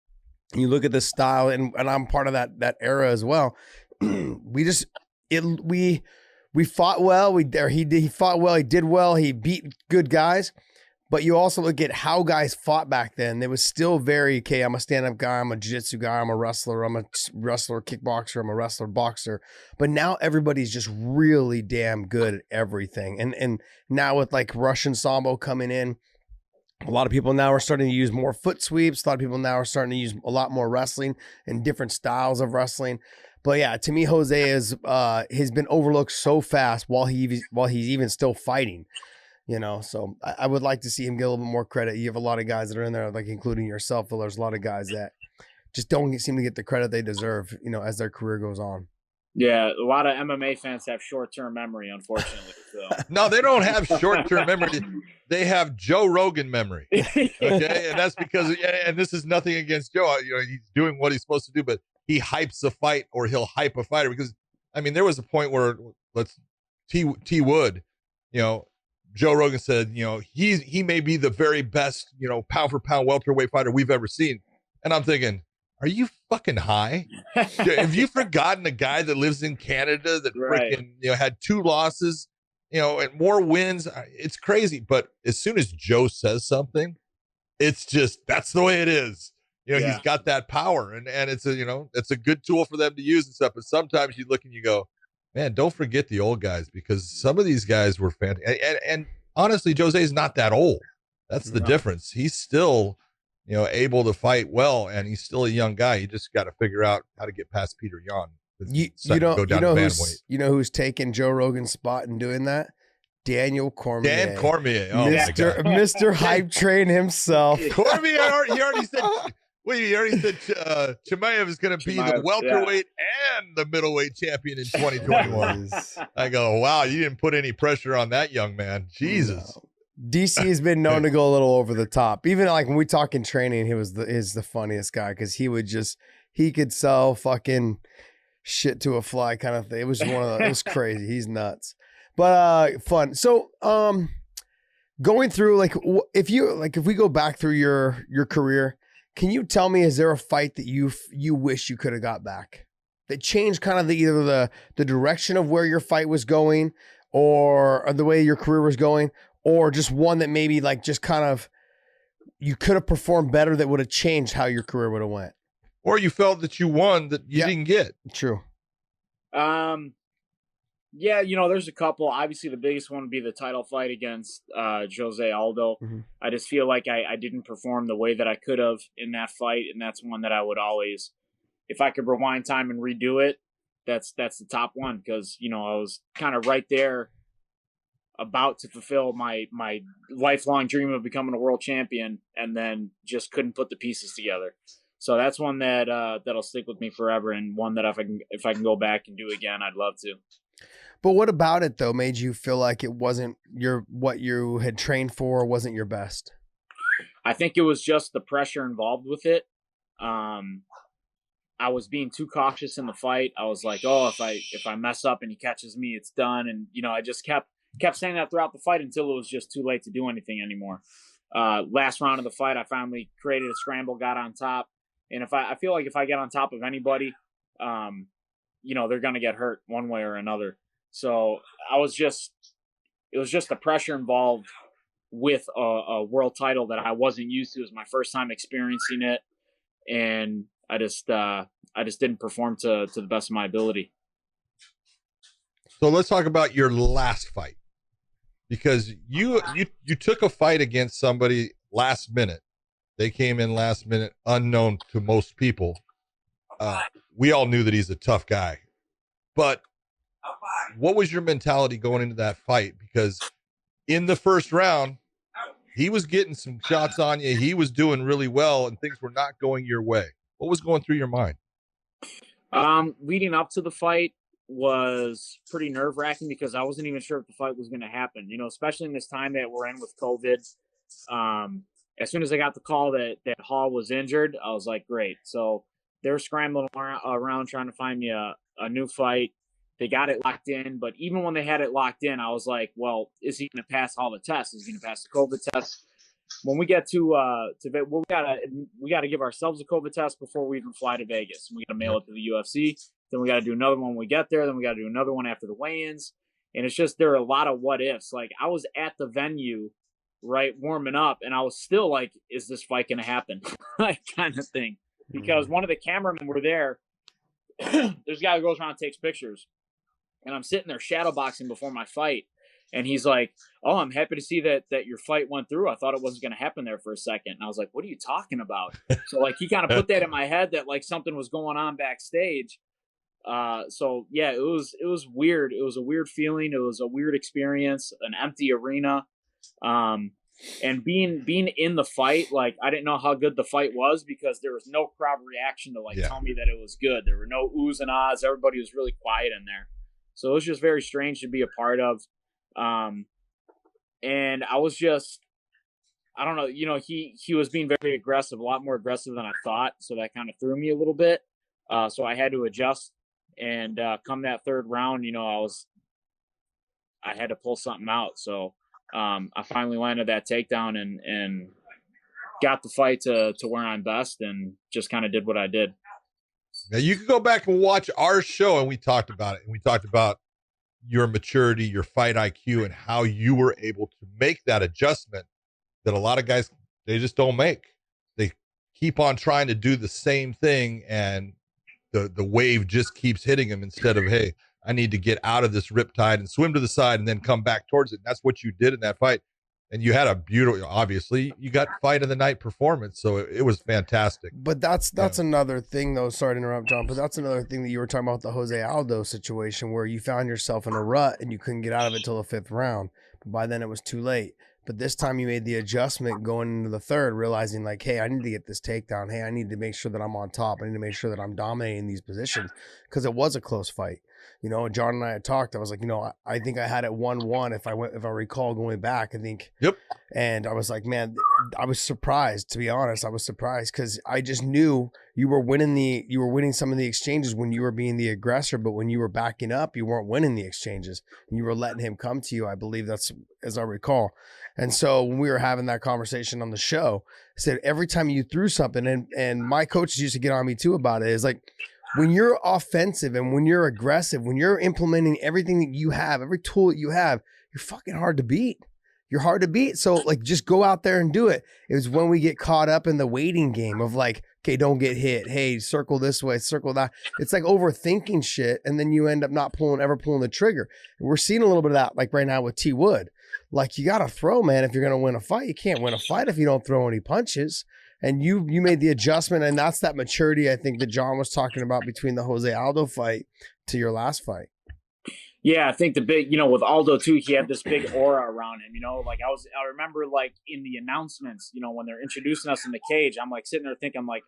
and you look at the style, and I'm part of that era as well. We fought well. He fought well. He did well. He beat good guys, But you also look at how guys fought back then. They was still very, okay, I'm a stand-up guy, I'm a jiu-jitsu guy, I'm a wrestler, kickboxer, I'm a wrestler, boxer. But now everybody's just really damn good at everything. And now with like Russian Sambo coming in, a lot of people now are starting to use more foot sweeps. A lot of people now are starting to use a lot more wrestling and different styles of wrestling. But yeah, to me, Jose has been overlooked so fast while he's even still fighting. You know, so I would like to see him get a little bit more credit. You have a lot of guys that are in there, like including yourself. But there's a lot of guys that just don't seem to get the credit they deserve, you know, as their career goes on. Yeah, a lot of MMA fans have short-term memory, unfortunately. So. No, they don't have short-term memory. They have Joe Rogan memory. Okay, and that's because, and this is nothing against Joe. You know, he's doing what he's supposed to do, but he hypes a fight, or he'll hype a fighter. Because, I mean, there was a point where T Wood, you know, Joe Rogan said, you know, he may be the very best, you know, pound for pound welterweight fighter we've ever seen, and I'm thinking, are you fucking high? Have you forgotten a guy that lives in Canada that freaking, you know, had 2 losses, you know, and more wins? It's crazy. But as soon as Joe says something, it's just, that's the way it is. You know, he's got that power, and it's a, you know, it's a good tool for them to use and stuff. But sometimes you look and you go, man, don't forget the old guys, because some of these guys were fantastic. And honestly, Jose's not that old. That's the difference. He's still, you know, able to fight well, and he's still a young guy. You just got to figure out how to get past Peter Yan. You know who's taking Joe Rogan's spot and doing that? Daniel Cormier. Dan Cormier. Oh, Mr. Hype Train himself. Cormier, he already said, Chimaev is going to be the welterweight and the middleweight champion in 2021. I go, wow, you didn't put any pressure on that young man. Jesus. No. DC has been known to go a little over the top. Even like when we talk in training, he was the funniest guy, because he could sell fucking shit to a fly kind of thing. It was it was crazy. He's nuts, but fun. So going through, like, if we go back through your career, can you tell me, is there a fight that you wish you could have got back that changed kind of either the direction of where your fight was going, or the way your career was going? Or just one that maybe like just kind of you could have performed better that would have changed how your career would have went? Or you felt that you won that you didn't get? True. Yeah, you know, there's a couple. Obviously, the biggest one would be the title fight against Jose Aldo. Mm-hmm. I just feel like I didn't perform the way that I could have in that fight, and that's one that I would always, if I could rewind time and redo it, that's the top one, because, you know, I was kind of right there, about to fulfill my lifelong dream of becoming a world champion, and then just couldn't put the pieces together. So that's one that that'll stick with me forever, and one that if I can go back and do again, I'd love to. But what about it though made you feel like it wasn't what you had trained for, wasn't your best? I think it was just the pressure involved with it. I was being too cautious in the fight. I was like, oh, if I mess up and he catches me, it's done. And, you know, I just kept saying that throughout the fight until it was just too late to do anything anymore. Last round of the fight, I finally created a scramble, got on top. And I feel like if I get on top of anybody, you know, they're going to get hurt one way or another. So it was just the pressure involved with a world title that I wasn't used to. It was my first time experiencing it. And I just didn't perform to the best of my ability. So let's talk about your last fight, because you took a fight against somebody last minute. They came in last minute, unknown to most people. We all knew that he's a tough guy, but what was your mentality going into that fight? Because in the first round, he was getting some shots on you. He was doing really well, and things were not going your way. What was going through your mind? Leading up to the fight was pretty nerve-wracking, because I wasn't even sure if the fight was going to happen. You know, especially in this time that we're in with COVID. As soon as I got the call that Hall was injured, I was like, great. So they're scrambling around trying to find me a new fight. They got it locked in, but even when they had it locked in, I was like, well, is he going to pass all the tests? Is he going to pass the COVID test? When we get to we gotta give ourselves a COVID test before we even fly to Vegas. We got to mail it to the UFC. Then we got to do another one when we get there. Then we got to do another one after the weigh-ins. And it's just, there are a lot of what ifs. Like, I was at the venue right, warming up, and I was still like, is this fight going to happen? Like, kind of thing. Because one of the cameramen were there. There's a guy who goes around and takes pictures. And I'm sitting there shadowboxing before my fight. And he's like, oh, I'm happy to see that your fight went through. I thought it wasn't going to happen there for a second. And I was like, what are you talking about? So, like, he kind of put that in my head that, like, something was going on backstage. So, yeah, it was weird. It was a weird feeling. It was a weird experience, an empty arena. And being in the fight, like, I didn't know how good the fight was because there was no crowd reaction to, like, tell me that it was good. There were no oohs and ahs. Everybody was really quiet in there. So it was just very strange to be a part of. And I was just, I don't know, you know, he was being very aggressive, a lot more aggressive than I thought. So that kind of threw me a little bit. So I had to adjust. And come that third round, you know, I had to pull something out. So I finally landed that takedown and got the fight to where I'm best and just kind of did what I did. Now you can go back and watch our show, and we talked about it. And we talked about your maturity, your fight IQ, and how you were able to make that adjustment that a lot of guys, they just don't make. They keep on trying to do the same thing, and the wave just keeps hitting them instead of, hey, I need to get out of this riptide and swim to the side and then come back towards it. And that's what you did in that fight. And you had a beautiful, obviously, you got fight of the night performance. So it was fantastic. But that's another thing, though. Sorry to interrupt, John, but that's another thing that you were talking about, the Jose Aldo situation, where you found yourself in a rut and you couldn't get out of it till the 5th round. But by then it was too late. But this time you made the adjustment going into the 3rd, realizing like, hey, I need to get this takedown. Hey, I need to make sure that I'm on top. I need to make sure that I'm dominating these positions, because it was a close fight. You know, John and I had talked. I was like, you know, I think I had it 1-1 if I recall going back. I think. Yep. And I was like, man, I was surprised, to be honest. I was surprised because I just knew you were winning some of the exchanges when you were being the aggressor, but when you were backing up, you weren't winning the exchanges. And you were letting him come to you. I believe that's, as I recall. And so when we were having that conversation on the show, I said every time you threw something, and my coaches used to get on me too about it, is like, when you're offensive and when you're aggressive, when you're implementing everything that you have, every tool that you have, you're fucking hard to beat. You're hard to beat. So like, just go out there and do it. It was when we get caught up in the waiting game of like, okay, don't get hit. Hey, circle this way, circle that. It's like overthinking shit. And then you end up not ever pulling the trigger. And we're seeing a little bit of that, like right now with T Wood. Like, you got to throw, man, if you're going to win a fight. You can't win a fight if you don't throw any punches. And you made the adjustment, and that's that maturity I think that John was talking about between the Jose Aldo fight to your last fight. Yeah, I think the big, you know, with Aldo too, he had this big aura around him, you know, like I remember like in the announcements, you know, when they're introducing us in the cage, I'm like sitting there thinking like,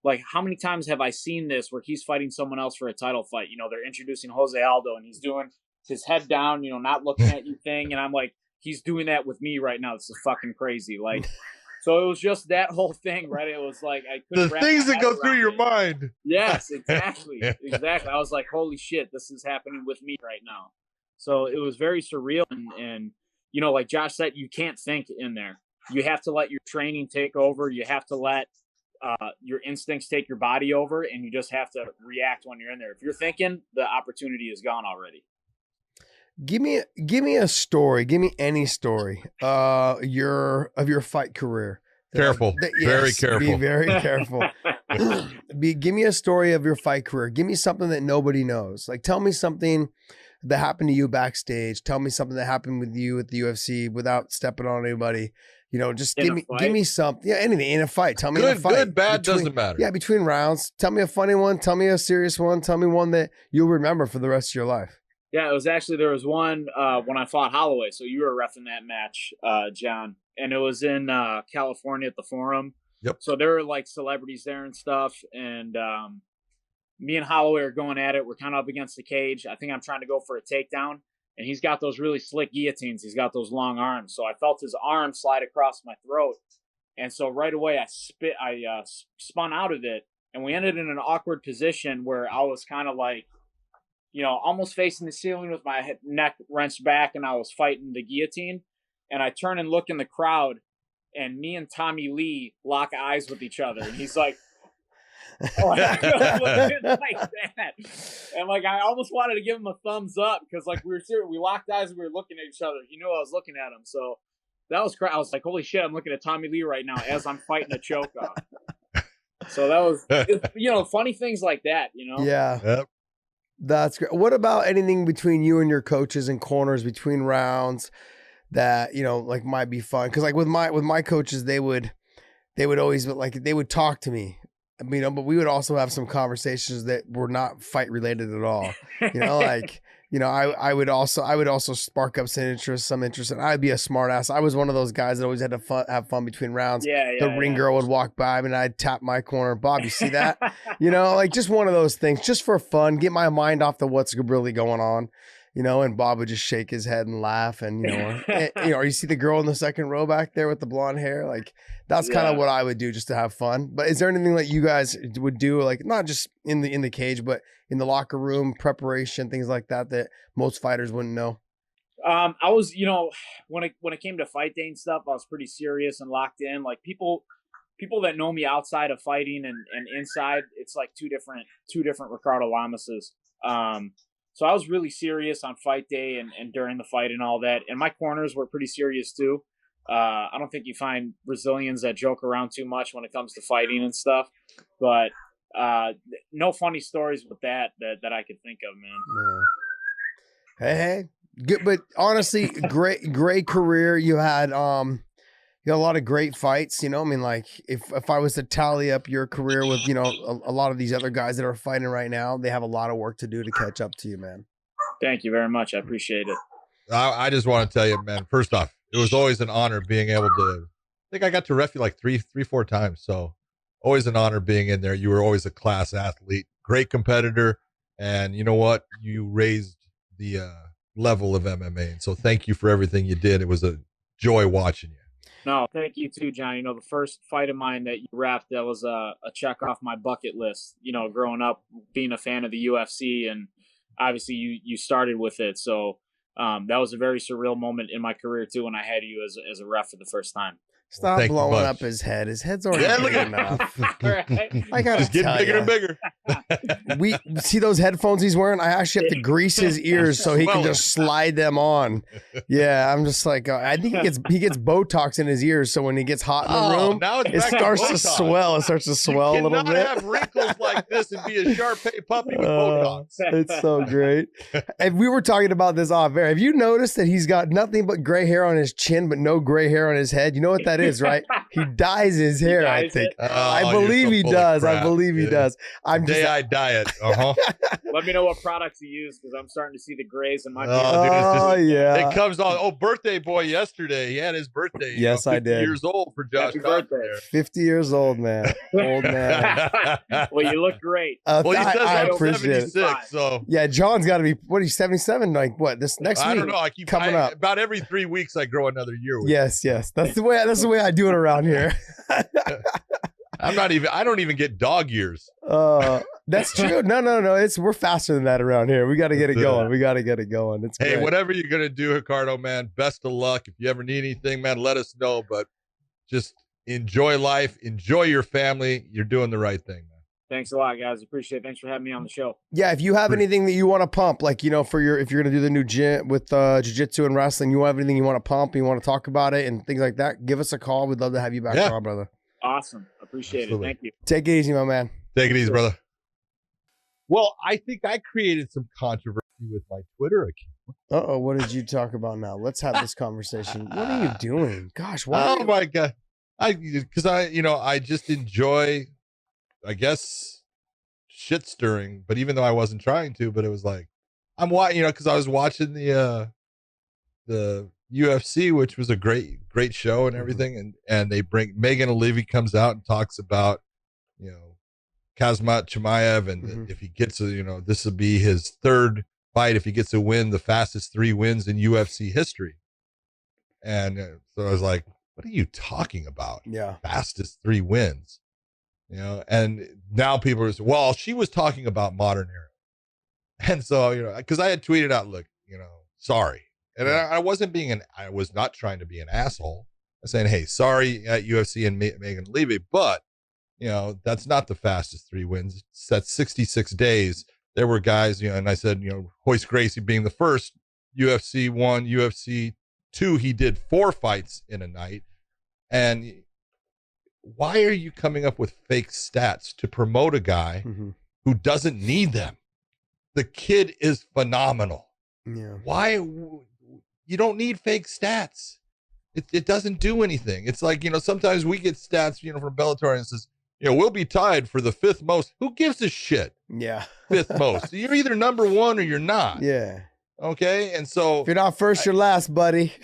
like how many times have I seen this where he's fighting someone else for a title fight? You know, they're introducing Jose Aldo and he's doing his head down, you know, not looking at you thing. And I'm like, he's doing that with me right now. This is fucking crazy. Like, so it was just that whole thing, right? It was like I couldn't the things that go through your mind. Yes, exactly. Exactly. I was like, holy shit, this is happening with me right now. So it was very surreal. And you know, like Josh said, you can't think in there. You have to let your training take over. You have to let your instincts take your body over, and you just have to react when you're in there. If you're thinking, the opportunity is gone already. Give me a story. Give me any story. Your fight career. Careful. Very careful. Be very careful. Give me a story of your fight career. Give me something that nobody knows. Like, tell me something that happened to you backstage. Tell me something that happened with you at the UFC without stepping on anybody. You know, just give me something. Yeah, anything in a fight. Tell me in a fight. Good, bad, doesn't matter. Yeah, between rounds. Tell me a funny one. Tell me a serious one. Tell me one that you'll remember for the rest of your life. Yeah, it was actually, there was one when I fought Holloway. So you were reffing that match, John. And it was in California at the Forum. Yep. So there were like celebrities there and stuff. And me and Holloway are going at it. We're kind of up against the cage. I think I'm trying to go for a takedown. And he's got those really slick guillotines. He's got those long arms. So I felt his arm slide across my throat. And so right away I spun out of it. And we ended in an awkward position where I was kind of like, you know, almost facing the ceiling with my neck wrenched back, and I was fighting the guillotine. And I turn and look in the crowd, and me and Tommy Lee lock eyes with each other. And he's like, oh, like that. And like, I almost wanted to give him a thumbs up because like we locked eyes and we were looking at each other. He knew I was looking at him. So That was crazy. I was like, holy shit, I'm looking at Tommy Lee right now as I'm fighting a choke off. So that was, funny things like that, Yeah. Yep. That's great. What about anything between you and your coaches and corners between rounds that, like might be fun? Cause like with my coaches, they would always, like, they would talk to me, but we would also have some conversations that were not fight related at all. Like, I would also spark up some interest, and I'd be a smart ass. I was one of those guys that always had to have fun between rounds. The ring girl would walk by me and I'd tap my corner. Bob, you see that? Like just one of those things, just for fun, get my mind off the what's really going on. And Bob would just shake his head and laugh, and or you see the girl in the second row back there with the blonde hair, like that's kind of what I would do just to have fun. But is there anything that you guys would do, like not just in the cage, but in the locker room, preparation, things like that most fighters wouldn't know? I was, when it came to fight day and stuff, I was pretty serious and locked in. Like people that know me outside of fighting and inside, it's like two different Ricardo Lamases. So I was really serious on fight day and during the fight and all that. And my corners were pretty serious too. I don't think you find Brazilians that joke around too much when it comes to fighting and stuff. But no funny stories with that I could think of, man. Hey, good. But honestly, great career. You had a lot of great fights. Like if I was to tally up your career with a lot of these other guys that are fighting right now, they have a lot of work to do to catch up to you, man. Thank you very much. I appreciate it. I just want to tell you, man, first off, it was always an honor being able to, I think I got to ref you like three, 4 times. So always an honor being in there. You were always a class athlete, great competitor. And you know what? You raised the level of MMA. And so thank you for everything you did. It was a joy watching you. No, thank you too, John. The first fight of mine that you wrapped, that was a check off my bucket list, growing up, being a fan of the UFC, and obviously you started with it. So that was a very surreal moment in my career too, when I had you as a ref for the first time. Stop blowing up his head. His head's already big enough. I gotta just getting bigger and bigger. We see those headphones he's wearing. I actually have to grease his ears so he can just slide them on. Yeah, I'm just like, I think he gets Botox in his ears, so when he gets hot in the room, now it starts to swell. It starts to swell a little bit. You cannot have wrinkles like this and be a Shar-Pei puppy with Botox. It's so great. And we were talking about this off air. Have you noticed that he's got nothing but gray hair on his chin, but no gray hair on his head? You know what that is, right? He dyes his hair, I think. I believe he does. I believe he does. I dye it. Let me know what products you use, because I'm starting to see the grays in my beard. Yeah. It comes on. Oh, birthday boy yesterday. He had his birthday. Yes, I did. 50 years old for Josh. Happy birthday. 50 years old, man. Old man. Well, you look great. Well, he says I I'm appreciate 76, it. so. Yeah, John's got to be, what, he's 77? Like, what, this next week? I don't know. I keep coming up. About every 3 weeks, I grow another year. Yes. That's the way I do it around here. I don't even get dog years. That's true. No. We're faster than that around here. We got to get it going. It's hey, great. whatever you're gonna do, Ricardo, man, best of luck. If you ever need anything, man, let us know. But just enjoy life, enjoy your family. You're doing the right thing, man. Thanks a lot, guys. Appreciate it. Thanks for having me on the show. Yeah, if you have anything that you want to pump, like, if you're going to do the new gym with jiu-jitsu and wrestling, you have anything you want to pump, you want to talk about it and things like that, give us a call. We'd love to have you back on, brother. Awesome. Appreciate it. Thank you. Take it easy, my man. Take it easy, brother. Well, I think I created some controversy with my Twitter account. Uh-oh, what did you talk about now? Let's have this conversation. What are you doing? Gosh, why? Oh my God. I just enjoy, I guess, shit stirring, but even though I wasn't trying to, but it was like, I'm watching, because I was watching the UFC, which was a great show and everything. And they bring Megan O'Leary comes out and talks about, Kazmat Chimaev. And if he gets this will be his third fight. If he gets a win, the fastest 3 wins in UFC history. And so I was like, what are you talking about? Yeah. Fastest 3 wins, and now people are saying, well, she was talking about modern era. And so, cause I had tweeted out, look, sorry. And I was not trying to be an asshole. I was saying, hey, sorry at UFC and Megan Levy, but that's not the fastest 3 wins. That's 66 days. There were guys, and I said, Royce Gracie being the first UFC 1, UFC 2, he did 4 fights in a night. And why are you coming up with fake stats to promote a guy who doesn't need them? The kid is phenomenal. Yeah. Why? You don't need fake stats. It doesn't do anything. It's like, sometimes we get stats, from Bellator, and it says, we'll be tied for the 5th most. Who gives a shit? Yeah. 5th most. You're either number 1 or you're not. Yeah. Okay. And so if you're not first, you're last, buddy.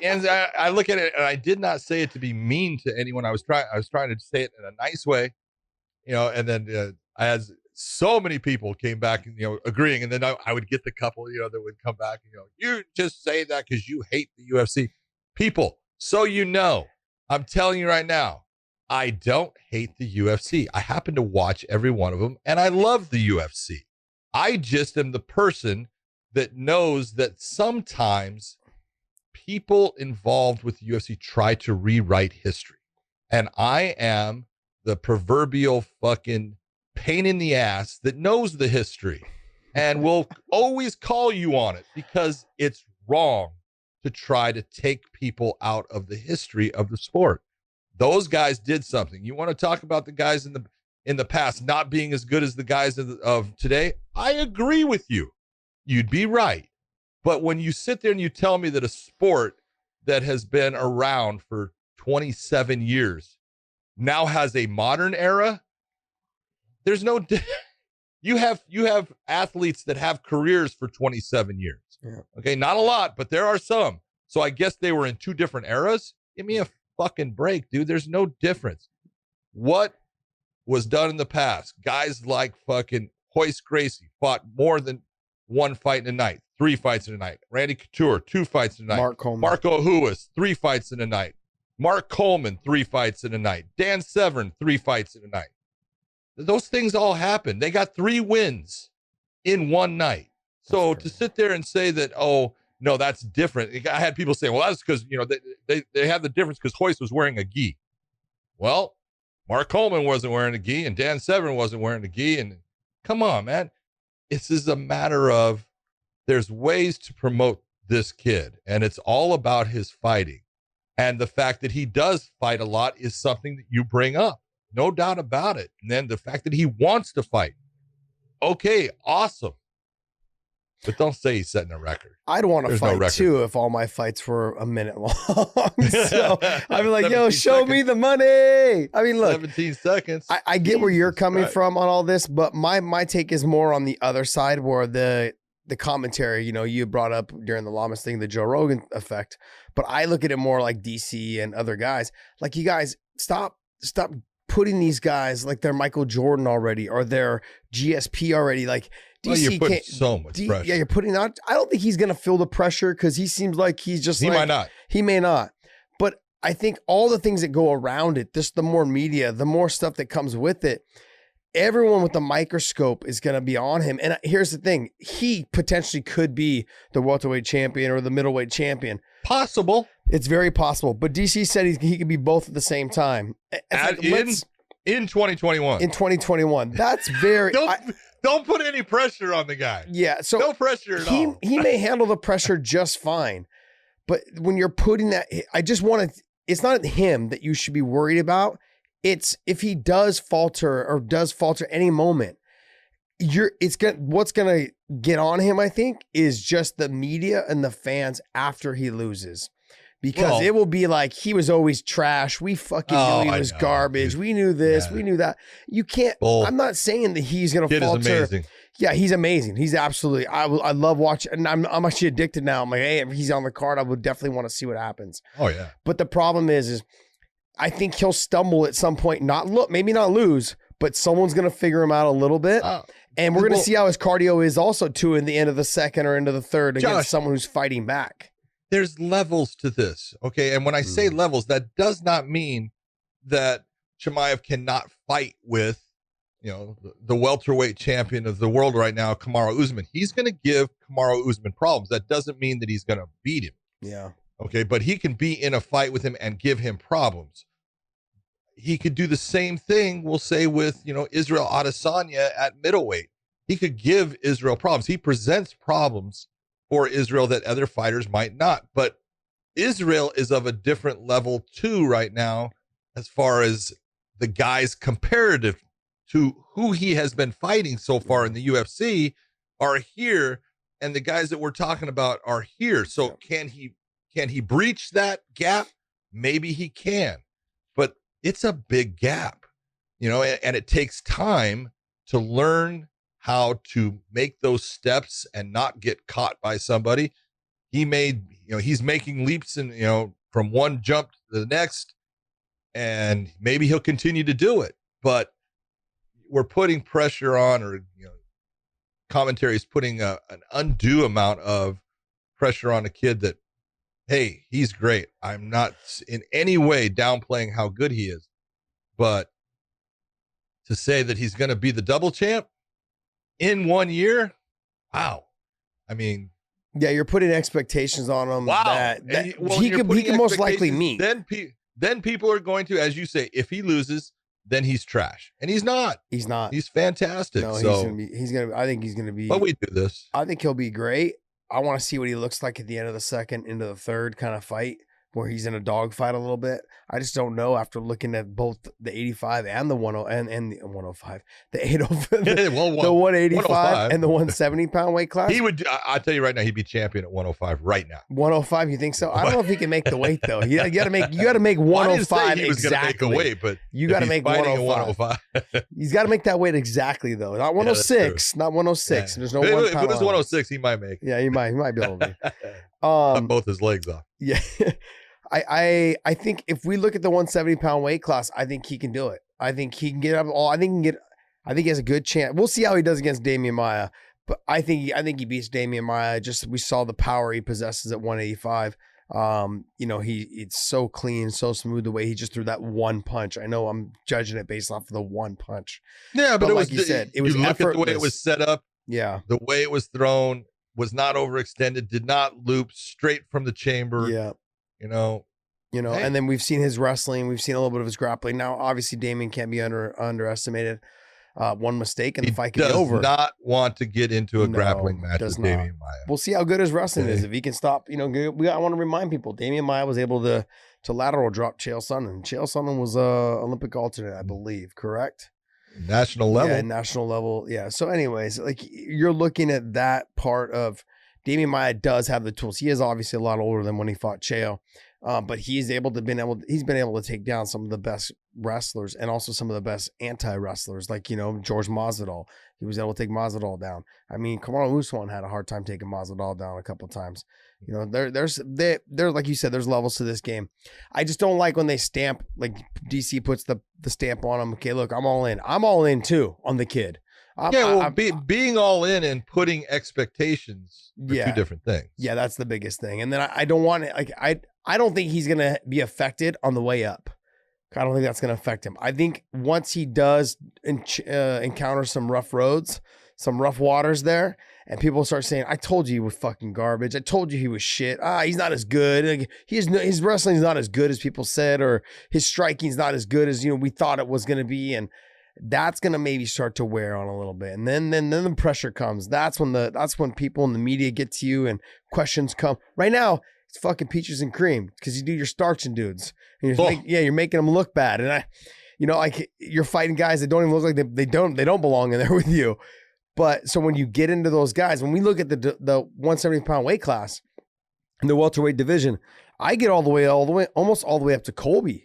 And I look at it, and I did not say it to be mean to anyone. I was trying to say it in a nice way, and then I had so many people came back, agreeing. And then I would get the couple, that would come back and, you just say that because you hate the UFC. People, so I'm telling you right now, I don't hate the UFC. I happen to watch every one of them, and I love the UFC. I just am the person that knows that sometimes people involved with the UFC try to rewrite history. And I am the proverbial fucking pain in the ass that knows the history and will always call you on it because it's wrong to try to take people out of the history of the sport. Those guys did something. You want to talk about the guys in the past not being as good as the guys of today? I agree with you. You'd be right. But when you sit there and you tell me that a sport that has been around for 27 years now has a modern era, there's no you have athletes that have careers for 27 years. Yeah. Okay, not a lot, but there are some. So I guess they were in 2 different eras. Give me a fucking break, dude. There's no difference. What was done in the past? Guys like fucking Royce Gracie fought more than 1 fight in a night, 3 fights in a night. Randy Couture, 2 fights in a night. Marco Huas, 3 fights in a night. Mark Coleman, 3 fights in a night. Dan Severn, 3 fights in a night. Those things all happened. They got 3 wins in 1 night. So to sit there and say that, oh, no, that's different. I had people saying, well, that's because, they have the difference because Royce was wearing a gi. Well, Mark Coleman wasn't wearing a gi and Dan Severn wasn't wearing a gi. And come on, man. This is a matter of there's ways to promote this kid, and it's all about his fighting. And the fact that he does fight a lot is something that you bring up. No doubt about it. And then the fact that he wants to fight. Okay, awesome. But don't say he's setting a record. I'd want to fight too if all my fights were a minute long. So I'd be like, yo, show me the money. I mean, look. 17 seconds. I get where you're coming from on all this, but my take is more on the other side where the commentary, you brought up during the Lamas thing, the Joe Rogan effect. But I look at it more like DC and other guys. Like, you guys, stop putting these guys like they're Michael Jordan already or they're GSP already. Like, DC you're putting so much pressure. Yeah, you're putting out. I don't think he's going to feel the pressure because he seems like he's just He might not. He may not. But I think all the things that go around it, just the more media, the more stuff that comes with it, everyone with the microscope is going to be on him. And here's the thing. He potentially could be the welterweight champion or the middleweight champion. Possible. It's very possible. But DC said he could be both at the same time. In 2021. In 2021. That's very... Don't put any pressure on the guy. Yeah. So no pressure at all. He may handle the pressure just fine. But when you're putting that... I just want to... It's not him that you should be worried about. It's if he does falter any moment, what's gonna get on him, I think, is just the media and the fans after he loses. Because it will be like, he was always trash. We fucking knew he was garbage. We knew this. We knew that. You can't. I'm not saying that he's gonna falter. Kid is amazing. Yeah, he's amazing. He's absolutely. I love watching, and I'm actually addicted now. I'm like, hey, if he's on the card, I would definitely want to see what happens. Oh yeah. But the problem is I think he'll stumble at some point. Maybe not lose, but someone's gonna figure him out a little bit. And we're gonna see how his cardio is also too in the end of the second or into the third against someone who's fighting back. There's levels to this, okay? And when I say levels, that does not mean that Chimaev cannot fight with, the welterweight champion of the world right now, Kamaru Usman. He's going to give Kamaru Usman problems. That doesn't mean that he's going to beat him. Yeah. Okay, but he can be in a fight with him and give him problems. He could do the same thing, we'll say, with, Israel Adesanya at middleweight. He could give Israel problems. He presents problems for Israel that other fighters might not. But Israel is of a different level too right now, as far as the guys comparative to who he has been fighting so far in the UFC are here, and the guys that we're talking about are here. So can he breach that gap? Maybe he can, but it's a big gap, and it takes time to learn how to make those steps and not get caught by somebody. He's making leaps and, from one jump to the next, and maybe he'll continue to do it, but we're putting pressure on, or, commentary is putting an undue amount of pressure on a kid that, hey, he's great. I'm not in any way downplaying how good he is, but to say that he's going to be the double champ in 1 year, wow. I mean, yeah, you're putting expectations on him. Wow. that he can most likely meet. Then people are going to, as you say, if he loses, then he's trash, and he's not. He's not. He's fantastic. No, so he's gonna. I think he's gonna be. But we do this. I think he'll be great. I want to see what he looks like at the end of the second into the third kind of fight, where he's in a dogfight a little bit. I just don't know after looking at both the 85 and the 10 and the 105, the 805, the 185 and the 170 pound weight class. He would. I'll tell you right now, he'd be champion at 105 right now. 105, you think so? I don't know if he can make the weight though. You got to make 105 well, he was exactly. Gonna make the weight, but you got to make 105. He's got to make that weight exactly though. Not 106, not 106. Yeah. There's no if one. If it was 106, he might make. Yeah, he might be able to. Cut both his legs off. Yeah. I think if we look at the 170 pound weight class, I think he can do it. I think he can get up all. I think he has a good chance. We'll see how he does against Damian Maia, but I think he beats Damian Maia. Just we saw the power he possesses at 185. It's so clean, so smooth the way he just threw that one punch. I know I'm judging it based off of the one punch. Yeah, but it was, like you said, it was you look effortless. at the way it was set up. Yeah, the way it was thrown was not overextended. Did not loop straight from the chamber. Yeah. Hey. And then we've seen his wrestling. We've seen a little bit of his grappling. Now, obviously, Damian can't be underestimated. One mistake and the fight could be over. He does not want to get into a grappling match with Damian Maia. We'll see how good his wrestling is. If he can stop, I want to remind people, Damian Maia was able to lateral drop Chael Sonnen. Chael Sonnen was Olympic alternate, I believe, correct? National level. Yeah, national level. Yeah. So anyways, like you're looking at that part of Damian Maia does have the tools. He is obviously a lot older than when he fought Chael. But he's been able to take down some of the best wrestlers and also some of the best anti-wrestlers, like, George Masvidal. He was able to take Masvidal down. I mean, Kamaru Usman had a hard time taking Masvidal down a couple of times. There's like you said, there's levels to this game. I just don't like when they stamp, like DC puts the stamp on him. Okay, look, I'm all in. I'm all in too on the kid. Being all in and putting expectations are two different things. Yeah, that's the biggest thing. And then I don't want it. Like I don't think he's gonna be affected on the way up. I don't think that's gonna affect him. I think once he does encounter some rough roads, some rough waters there, and people start saying, "I told you he was fucking garbage. I told you he was shit. He's not as good. Like, his wrestling is not as good as people said, or his striking is not as good as we thought it was gonna be." And that's gonna maybe start to wear on a little bit, and then the pressure comes. That's when people in the media get to you and questions come. Right now, it's fucking peaches and cream because you do your starching dudes, and you're making them look bad. And like you're fighting guys that don't even look like they don't belong in there with you. But so when you get into those guys, when we look at the 170 pound weight class in the welterweight division, I get almost all the way up to Colby.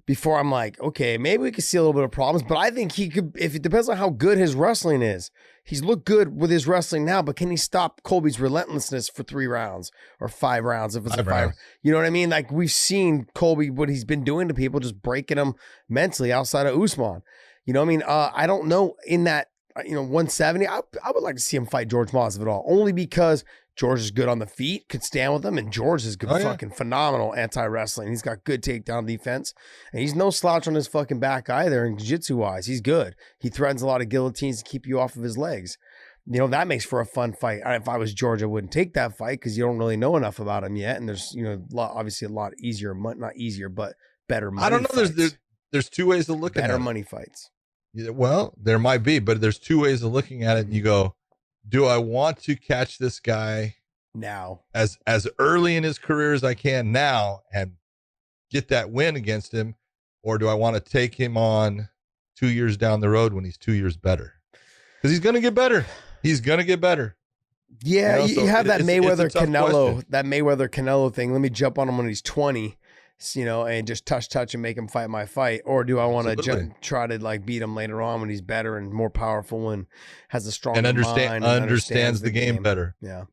Before I'm like, okay, maybe we could see a little bit of problems, but I think he could, if it depends on how good his wrestling is. He's looked good with his wrestling now, but can he stop Colby's relentlessness for 3 rounds or 5 rounds? If it's a 5, you know what I mean? Like we've seen Colby, what he's been doing to people, just breaking them mentally outside of Usman. You know what I mean? I don't know in that, 170, I would like to see him fight George Masvidal only because George is good on the feet, could stand with him, and George is good, fucking phenomenal anti-wrestling. He's got good takedown defense, and he's no slouch on his fucking back either. And jiu-jitsu wise, he's good. He threatens a lot of guillotines to keep you off of his legs. That makes for a fun fight. If I was George, I wouldn't take that fight because you don't really know enough about him yet. And there's, obviously a lot easier, not easier, but better money. I don't know. Fights. There's 2 ways of looking at it. Better money fights. Yeah, well, there might be, but there's 2 ways of looking at it. And you go, do I want to catch this guy now as early in his career as I can now and get that win against him, or do I want to take him on 2 years down the road when he's 2 years better? Because he's going to get better. He's going to get better. Yeah, you have that Mayweather Canelo, that Mayweather Canelo thing. Let me jump on him when he's 20, and just touch and make him fight my fight. Or do I want to try to like beat him later on when he's better and more powerful and has a stronger mind and understands the game better? Yeah.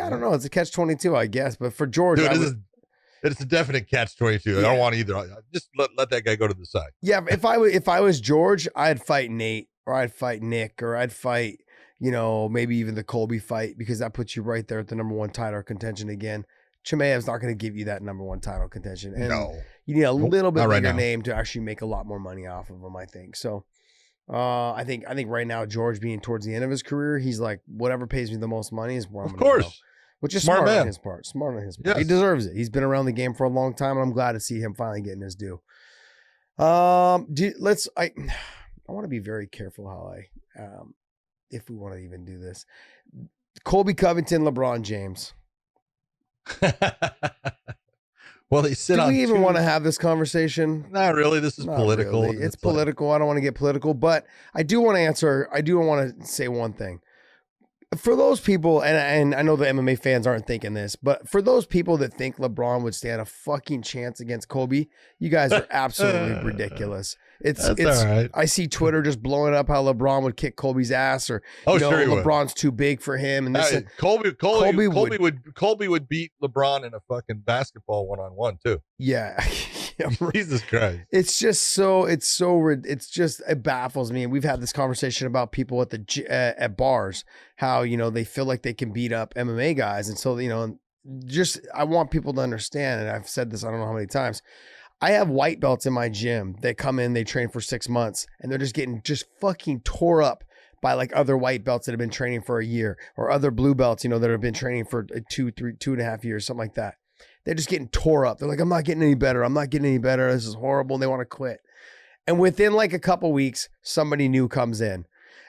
I don't know. It's a catch-22, I guess. But for George, it's a definite catch-22. Yeah. I don't want either. Just let that guy go to the side. Yeah, if I was George, I'd fight Nate, or I'd fight Nick, or I'd fight, maybe even the Colby fight, because that puts you right there at the #1 title contention again. Chimaev's not going to give you that #1 title contention. And you need a little bit bigger name to actually make a lot more money off of him, I think. So I think right now, George being towards the end of his career, he's like, whatever pays me the most money is where I'm going to go. Which is smart on his part. Smart on his part. Yes. He deserves it. He's been around the game for a long time, and I'm glad to see him finally getting his due. I want to be very careful how if we want to even do this. Colby Covington, LeBron James. Well, they sit on. Do we even want to have this conversation? Not really. This is political. Really. It's political. I don't want to get political, but I do want to answer. I do want to say one thing. For those people, and I know the MMA fans aren't thinking this, but for those people that think LeBron would stand a fucking chance against Kobe, you guys are absolutely ridiculous. It's all right. I see Twitter just blowing up how LeBron would kick Kobe's ass, or LeBron's too big for him. And this Kobe would beat LeBron in a fucking basketball 1-on-1 too. Yeah. Jesus Christ. It baffles me. And we've had this conversation about people at bars, how, they feel like they can beat up MMA guys. And so, I want people to understand, and I've said this, I don't know how many times, I have white belts in my gym that come in, they train for 6 months, and they're just getting fucking tore up by like other white belts that have been training for a year, or other blue belts, that have been training for 2.5 years, something like that. They're just getting tore up. They're like, I'm not getting any better. I'm not getting any better. This is horrible. And they want to quit. And within like a couple weeks, somebody new comes in,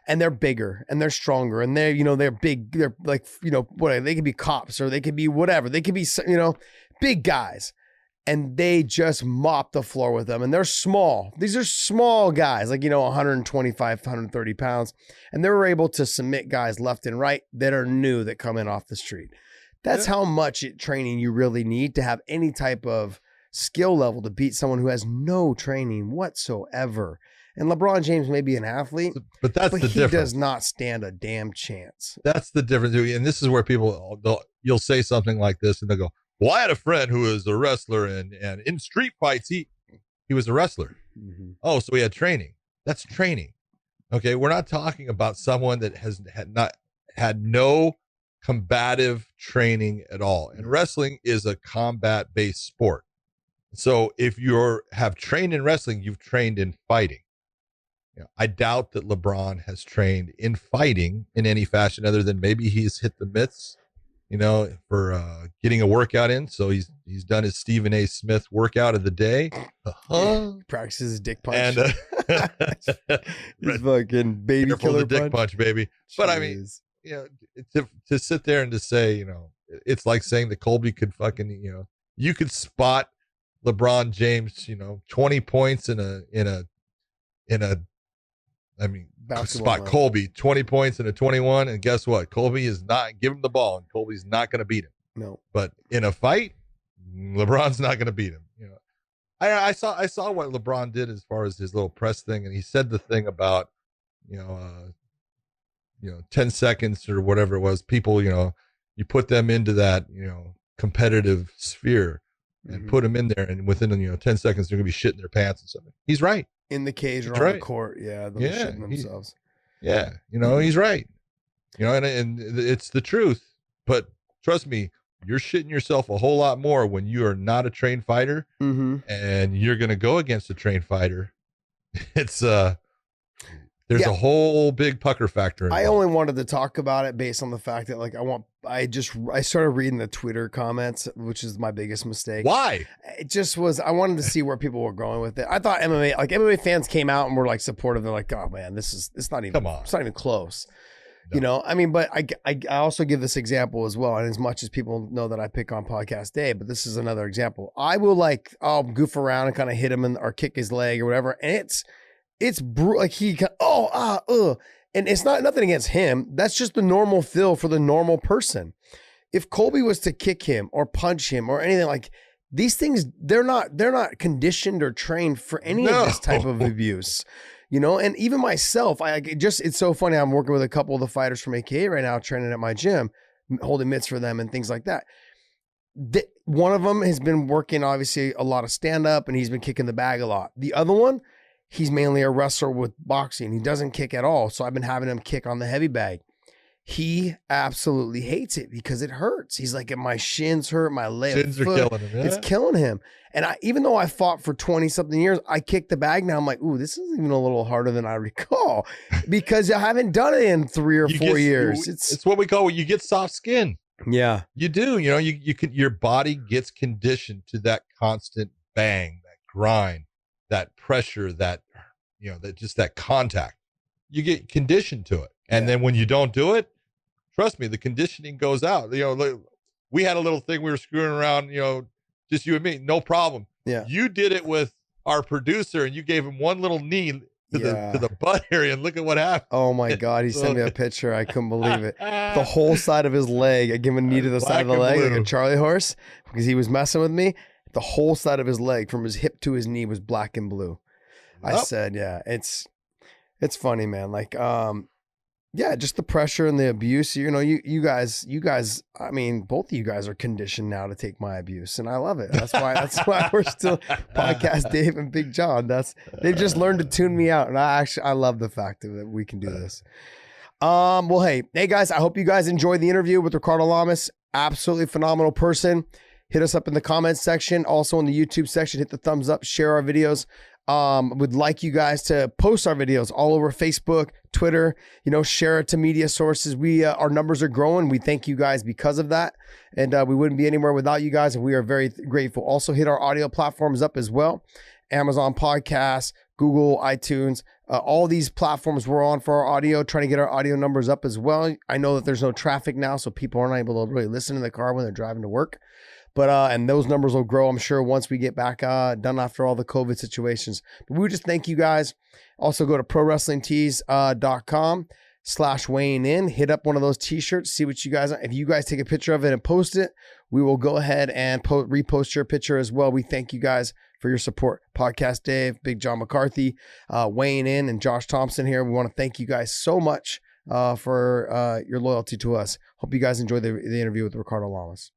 and they're bigger and they're stronger, and they're big. They're like, whatever. They could be cops, or they could be whatever. They could be, big guys. And they just mop the floor with them. And they're small. These are small guys, like, 125, 130 pounds. And they're able to submit guys left and right that are new, that come in off the street. That's how much training you really need to have any type of skill level to beat someone who has no training whatsoever. And LeBron James may be an athlete, but he does not stand a damn chance. That's the difference. And this is where you'll say something like this, and they'll go, well, I had a friend who was a wrestler, and in street fights, he was a wrestler. Mm-hmm. Oh, so he had training. That's training. Okay, we're not talking about someone that had no combative training at all. And wrestling is a combat-based sport. So if you have trained in wrestling, you've trained in fighting. I doubt that LeBron has trained in fighting in any fashion other than maybe he's hit the mitts, for getting a workout in. So he's done his Stephen A. Smith workout of the day. Practices his dick punch. And his fucking baby killer the dick punch, baby. Jeez. But I mean, to sit there and to say, it's like saying that Colby could fucking, you could spot LeBron James, 20 points in a spot Colby 20 points in a 21, and guess what? Colby is not, give him the ball, and Colby's not going to beat him. No, but in a fight, LeBron's not going to beat him. I saw what LeBron did as far as his little press thing, and he said the thing about 10 seconds or whatever it was. People, you put them into that competitive sphere and put them in there, and within 10 seconds they're going to be shitting their pants and something. He's right. In the cage or on the court, they'll be shitting themselves. He's right. And it's the truth. But trust me, you're shitting yourself a whole lot more when you are not a trained fighter, and you're going to go against a trained fighter. It's there's a whole big pucker factor involved. I only wanted to talk about it based on the fact that I started reading the Twitter comments, which is my biggest mistake. Why? It just was, I wanted to see where people were going with it. I thought MMA fans came out and were like supportive. They're like, oh man, it's not even close. You know, I mean, but I also give this example as well. And as much as people know that I pick on Podcast Dave, but this is another example. I will I'll goof around and kind of hit him or kick his leg or whatever. And it's brutal. Like and it's nothing against him. That's just the normal feel for the normal person. If Colby was to kick him or punch him or anything, like these things, they're not conditioned or trained for any of this type of abuse. You know, and even myself, it's so funny. I'm working with a couple of the fighters from AKA right now, training at my gym, holding mitts for them and things like that. One of them has been working, obviously, a lot of stand-up, and he's been kicking the bag a lot. The other one, he's mainly a wrestler with boxing. He doesn't kick at all, so I've been having him kick on the heavy bag. He absolutely hates it because it hurts. He's like, my shins hurt, my leg, shins are killing him. Yeah? It's killing him. And even though I fought for 20 something years, I kick the bag now. I'm like, ooh, this is even a little harder than I recall because I haven't done it in 3 or 4 years. It's what we call you get soft skin. Yeah, you do. You know, your body gets conditioned to that constant bang, that grind, that pressure, that that contact. You get conditioned to it, and then when you don't do it, trust me, the conditioning goes out. You know, we had a little thing we were screwing around. You know, just you and me, no problem. Yeah, you did it with our producer, and you gave him one little knee to the butt area, and look at what happened. Oh my God, he sent me a picture. I couldn't believe it. The whole side of his leg. I gave him a knee to the side of the leg like a Charlie horse because he was messing with me. The whole side of his leg, from his hip to his knee, was black and blue. Yep. I said, yeah, it's funny, man. Like, yeah, just the pressure and the abuse. You know, you guys, I mean, both of you guys are conditioned now to take my abuse, and I love it. That's why we're still Podcast Dave and Big John. They've just learned to tune me out, and I love the fact that we can do this. Well, hey guys, I hope you guys enjoyed the interview with Ricardo Lamas. Absolutely phenomenal person. Hit us up in the comments section, also in the YouTube section. Hit the thumbs up, share our videos. Would like you guys to post our videos all over Facebook, Twitter, share it to media sources. Our numbers are growing. We thank you guys because of that. And we wouldn't be anywhere without you guys. And we are very grateful. Also hit our audio platforms up as well. Amazon Podcasts, Google, iTunes, all these platforms we're on for our audio, trying to get our audio numbers up as well. I know that there's no traffic now, so people aren't able to really listen in the car when they're driving to work. But and those numbers will grow, I'm sure, once we get back done after all the COVID situations. But we just thank you guys. Also go to prowrestlingtees.com/weighing in. Hit up one of those t-shirts, see what you guys, if you guys take a picture of it and post it, we will go ahead and repost your picture as well. We thank you guys for your support. Podcast Dave, Big John McCarthy, weighing in, and Josh Thompson here. We want to thank you guys so much for your loyalty to us. Hope you guys enjoyed the interview with Ricardo Lamas.